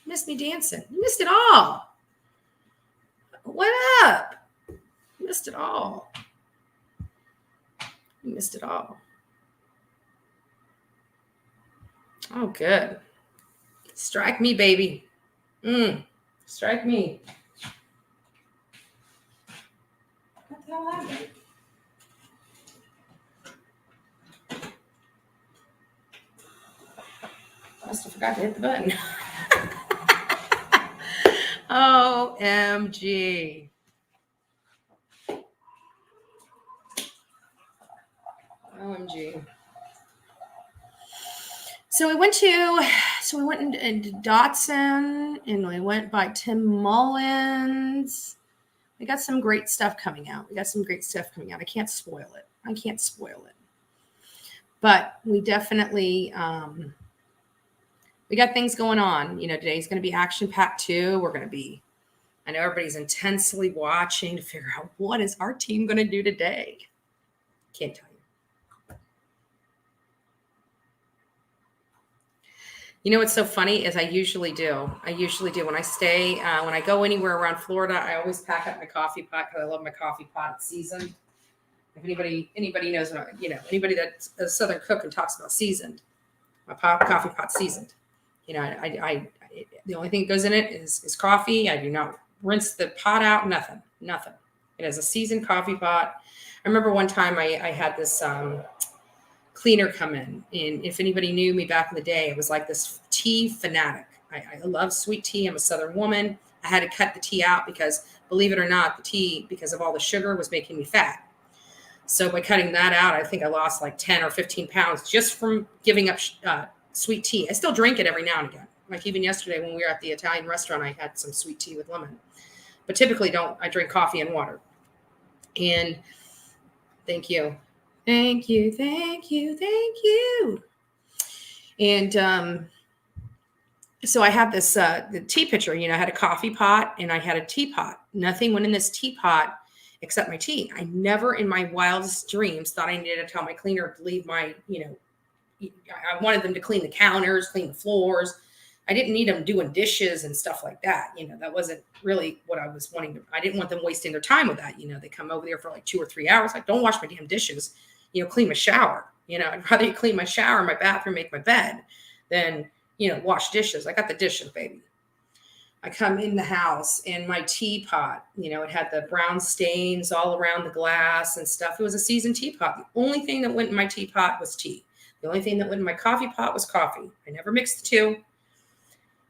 Missed me dancing. You missed it all. What up? You missed it all. Oh, good. Strike me, baby. Strike me. What the hell happened? I must have forgot to hit the button. OMG. So we went into Dotson, and we went by Tim Mullins. We got some great stuff coming out. I can't spoil it. But we definitely, we got things going on. Today's going to be action-packed too. I know everybody's intensely watching to figure out what is our team going to do today. Can't tell you. What's so funny is I usually do when I stay, when I go anywhere around Florida, I always pack up my coffee pot because I love my coffee pot. It's seasoned. If anybody knows, anybody that's a Southern cook and talks about seasoned, my coffee pot's seasoned. I the only thing that goes in it is coffee. I do not rinse the pot out. Nothing. It is a seasoned coffee pot. I remember one time I had this cleaner come in, and if anybody knew me back in the day, it was like this tea fanatic. I love sweet tea. I'm a Southern woman. I had to cut the tea out because, believe it or not, the tea, because of all the sugar, was making me fat. So by cutting that out, I think I lost like 10 or 15 pounds just from giving up sweet tea. I still drink it every now and again. Like even yesterday when we were at the Italian restaurant, I had some sweet tea with lemon. But typically I drink coffee and water. And thank you. And so I had this the tea pitcher. I had a coffee pot and I had a teapot. Nothing went in this teapot except my tea. I never in my wildest dreams thought I needed to tell my cleaner to leave my, I wanted them to clean the counters, clean the floors. I didn't need them doing dishes and stuff like that. That wasn't really what I was wanting to. I didn't want them wasting their time with that. They come over there for like 2 or 3 hours. Like, don't wash my damn dishes. Clean my shower. I'd rather you clean my shower, my bathroom, make my bed than, wash dishes. I got the dishes, baby. I come in the house and my teapot, it had the brown stains all around the glass and stuff. It was a seasoned teapot. The only thing that went in my teapot was tea. The only thing that went in my coffee pot was coffee. I never mixed the two.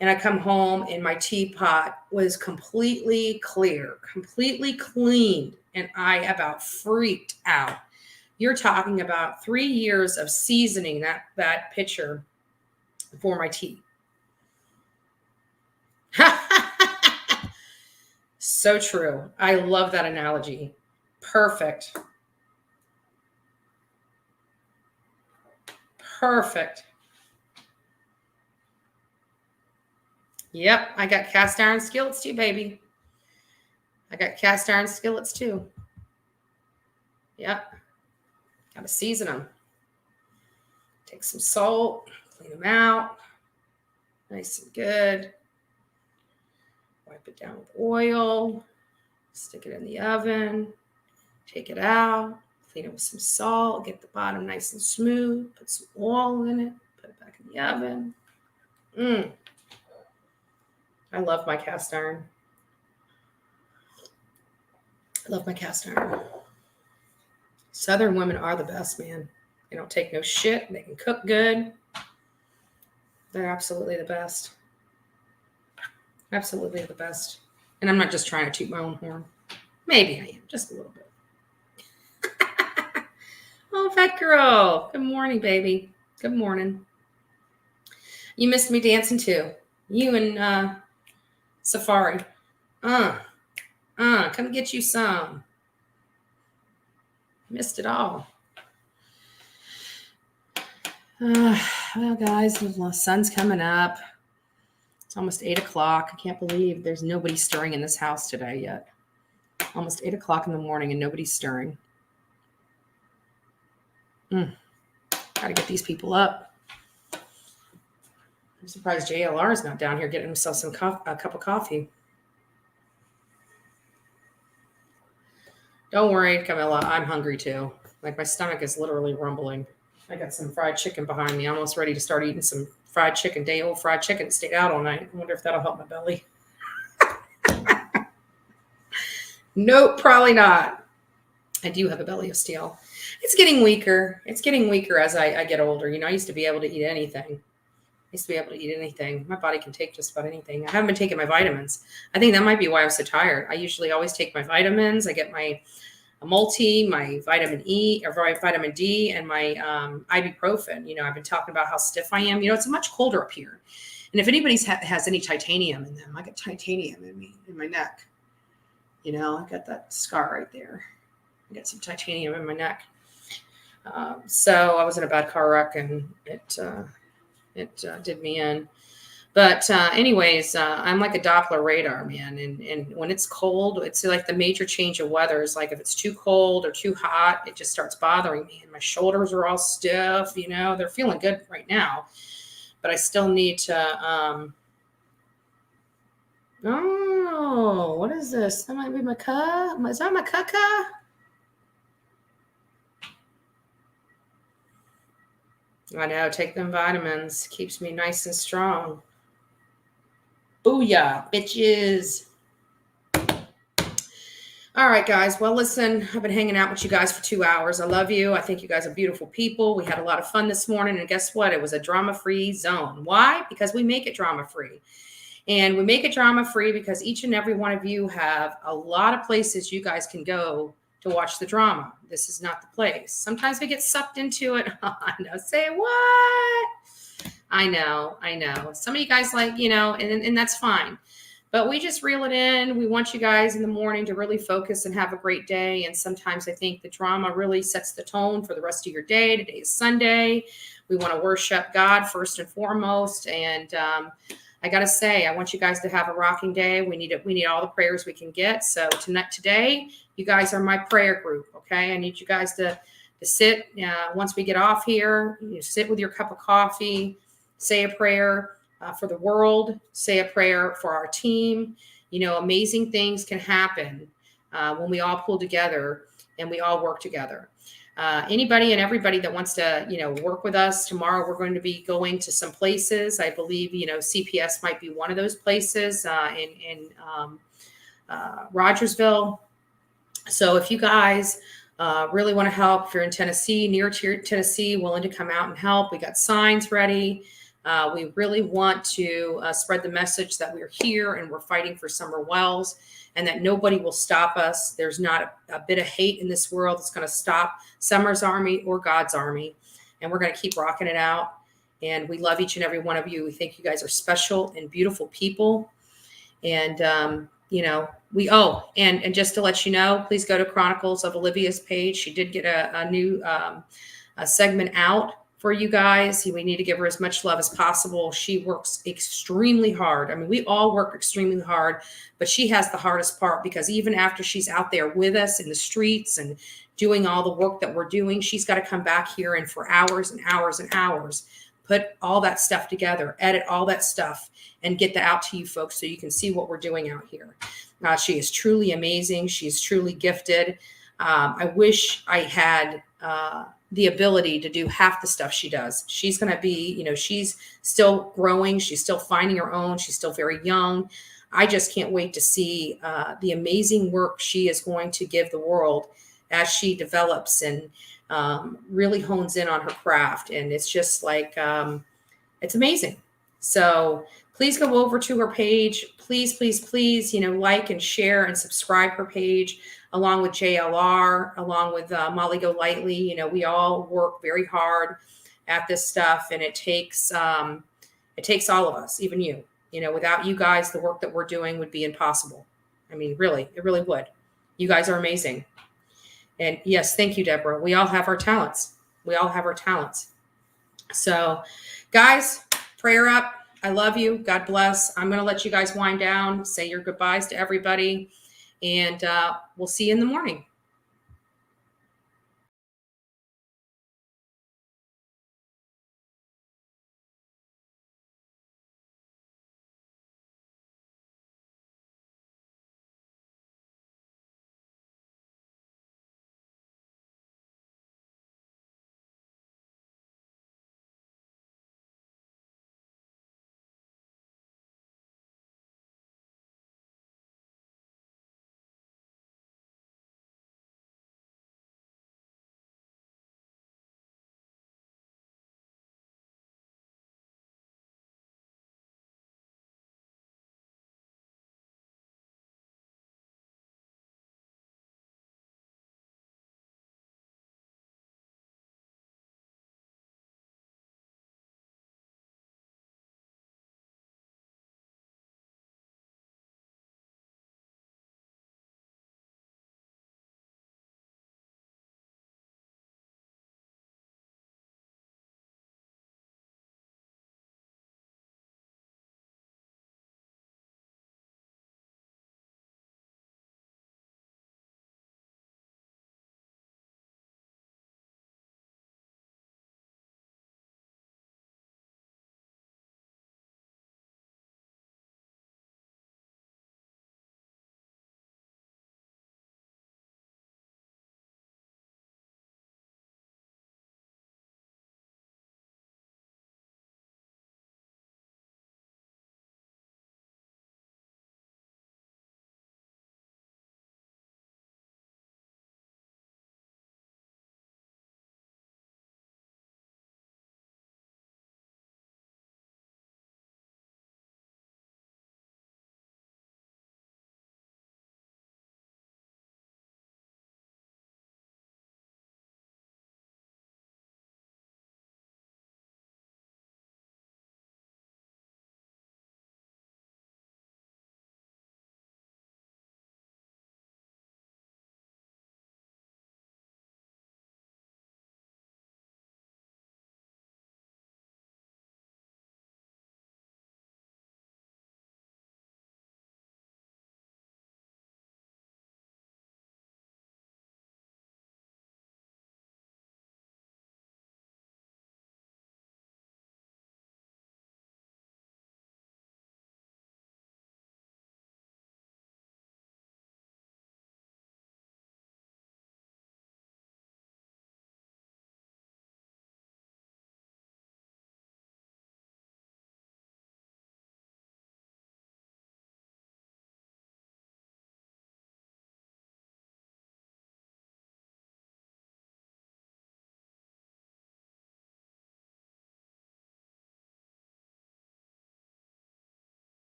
And I come home and my teapot was completely clear, completely cleaned. And I about freaked out. You're talking about 3 years of seasoning that pitcher for my tea. So true. I love that analogy. Perfect. Perfect. Yep, I got cast iron skillets too, baby. I got cast iron skillets too. Yep. Got to season them. Take some salt, clean them out. Nice and good. Wipe it down with oil. Stick it in the oven. Take it out. Clean it with some salt. Get the bottom nice and smooth. Put some oil in it. Put it back in the oven. I love my cast iron. I love my cast iron. Southern women are the best, man. They don't take no shit. They can cook good. They're absolutely the best. Absolutely the best. And I'm not just trying to toot my own horn. Maybe I am, just a little bit. Oh, fat girl. Good morning, baby. Good morning. You missed me dancing too. You and Safari. Come get you some. Missed it all. Well, guys, the sun's coming up. It's almost 8 o'clock. I can't believe there's nobody stirring in this house today yet. Almost 8 o'clock in the morning and nobody's stirring. Gotta get these people up. I'm surprised JLR is not down here getting himself a cup of coffee. Don't worry, Camilla. I'm hungry too. Like my stomach is literally rumbling. I got some fried chicken behind me. I'm almost ready to start eating some fried chicken. Day-old fried chicken. Stayed out all night. I wonder if that'll help my belly. Nope, probably not. I do have a belly of steel. It's getting weaker. It's getting weaker as I get older. You know, I used to be able to eat anything. My body can take just about anything. I haven't been taking my vitamins. I think that might be why I'm so tired. I usually always take my vitamins. I get my multi, my vitamin E or vitamin D, and my ibuprofen. You know, I've been talking about how stiff I am. You know, it's much colder up here. And if anybody has any titanium in them, I got titanium in my neck. You know, I got that scar right there. I got some titanium in my neck. So I was in a bad car wreck and it did me in. But anyways, I'm like a Doppler radar, man. And when it's cold, it's like the major change of weather is like if it's too cold or too hot, it just starts bothering me. And my shoulders are all stiff, you know, they're feeling good right now. But I still need to, oh, what is this? That might be my cup. Is that my caca? I know, take them vitamins. Keeps me nice and strong. Booyah, bitches. All right, guys. Well, listen, I've been hanging out with you guys for 2 hours. I love you. I think you guys are beautiful people. We had a lot of fun this morning. And guess what? It was a drama-free zone. Why? Because we make it drama-free. And we make it drama-free because each and every one of you have a lot of places you guys can go to watch the drama. This is not the place. Sometimes we get sucked into it. I know. Say what? I know. Some of you guys like, you know, and that's fine. But we just reel it in. We want you guys in the morning to really focus and have a great day. And sometimes I think the drama really sets the tone for the rest of your day. Today is Sunday. We want to worship God first and foremost. And I got to say, I want you guys to have a rocking day. We need all the prayers we can get. So today, you guys are my prayer group. Okay. I need you guys to sit once we get off here. You sit with your cup of coffee, say a prayer for the world, say a prayer for our team. You know, amazing things can happen when we all pull together and we all work together. Anybody and everybody that wants to, you know, work with us tomorrow, we're going to be going to some places. I believe, you know, CPS might be one of those places in Rogersville. So if you guys really want to help, if you're in Tennessee, near Tennessee, willing to come out and help, we got signs ready. We really want to spread the message that we're here and we're fighting for Summer Wells and that nobody will stop us. There's not a bit of hate in this world that's going to stop Summer's army or God's army. And we're going to keep rocking it out. And we love each and every one of you. We think you guys are special and beautiful people. And and just to let you know, please go to Chronicles of Olivia's page. She did get a new a segment out for you guys. We need to give her as much love as possible. She works extremely hard. I mean, we all work extremely hard, but she has the hardest part, because even after she's out there with us in the streets and doing all the work that we're doing, she's got to come back here and for hours and hours and hours, put all that stuff together, edit all that stuff, and get that out to you folks so you can see what we're doing out here. She is truly amazing. She's truly gifted. I wish I had the ability to do half the stuff she does. She's going to be, she's still growing. She's still finding her own. She's still very young. I just can't wait to see the amazing work she is going to give the world as she develops and really hones in on her craft. And it's just like, it's amazing. So please go over to her page. Please, please, please, like and share and subscribe her page, along with JLR, along with Molly Go Lightly. We all work very hard at this stuff, and it takes all of us, even you. Without you guys, the work that we're doing would be impossible. I mean, really, it really would. You guys are amazing. And yes, thank you, Deborah. We all have our talents. So, guys, prayer up. I love you. God bless. I'm going to let you guys wind down, say your goodbyes to everybody, and we'll see you in the morning.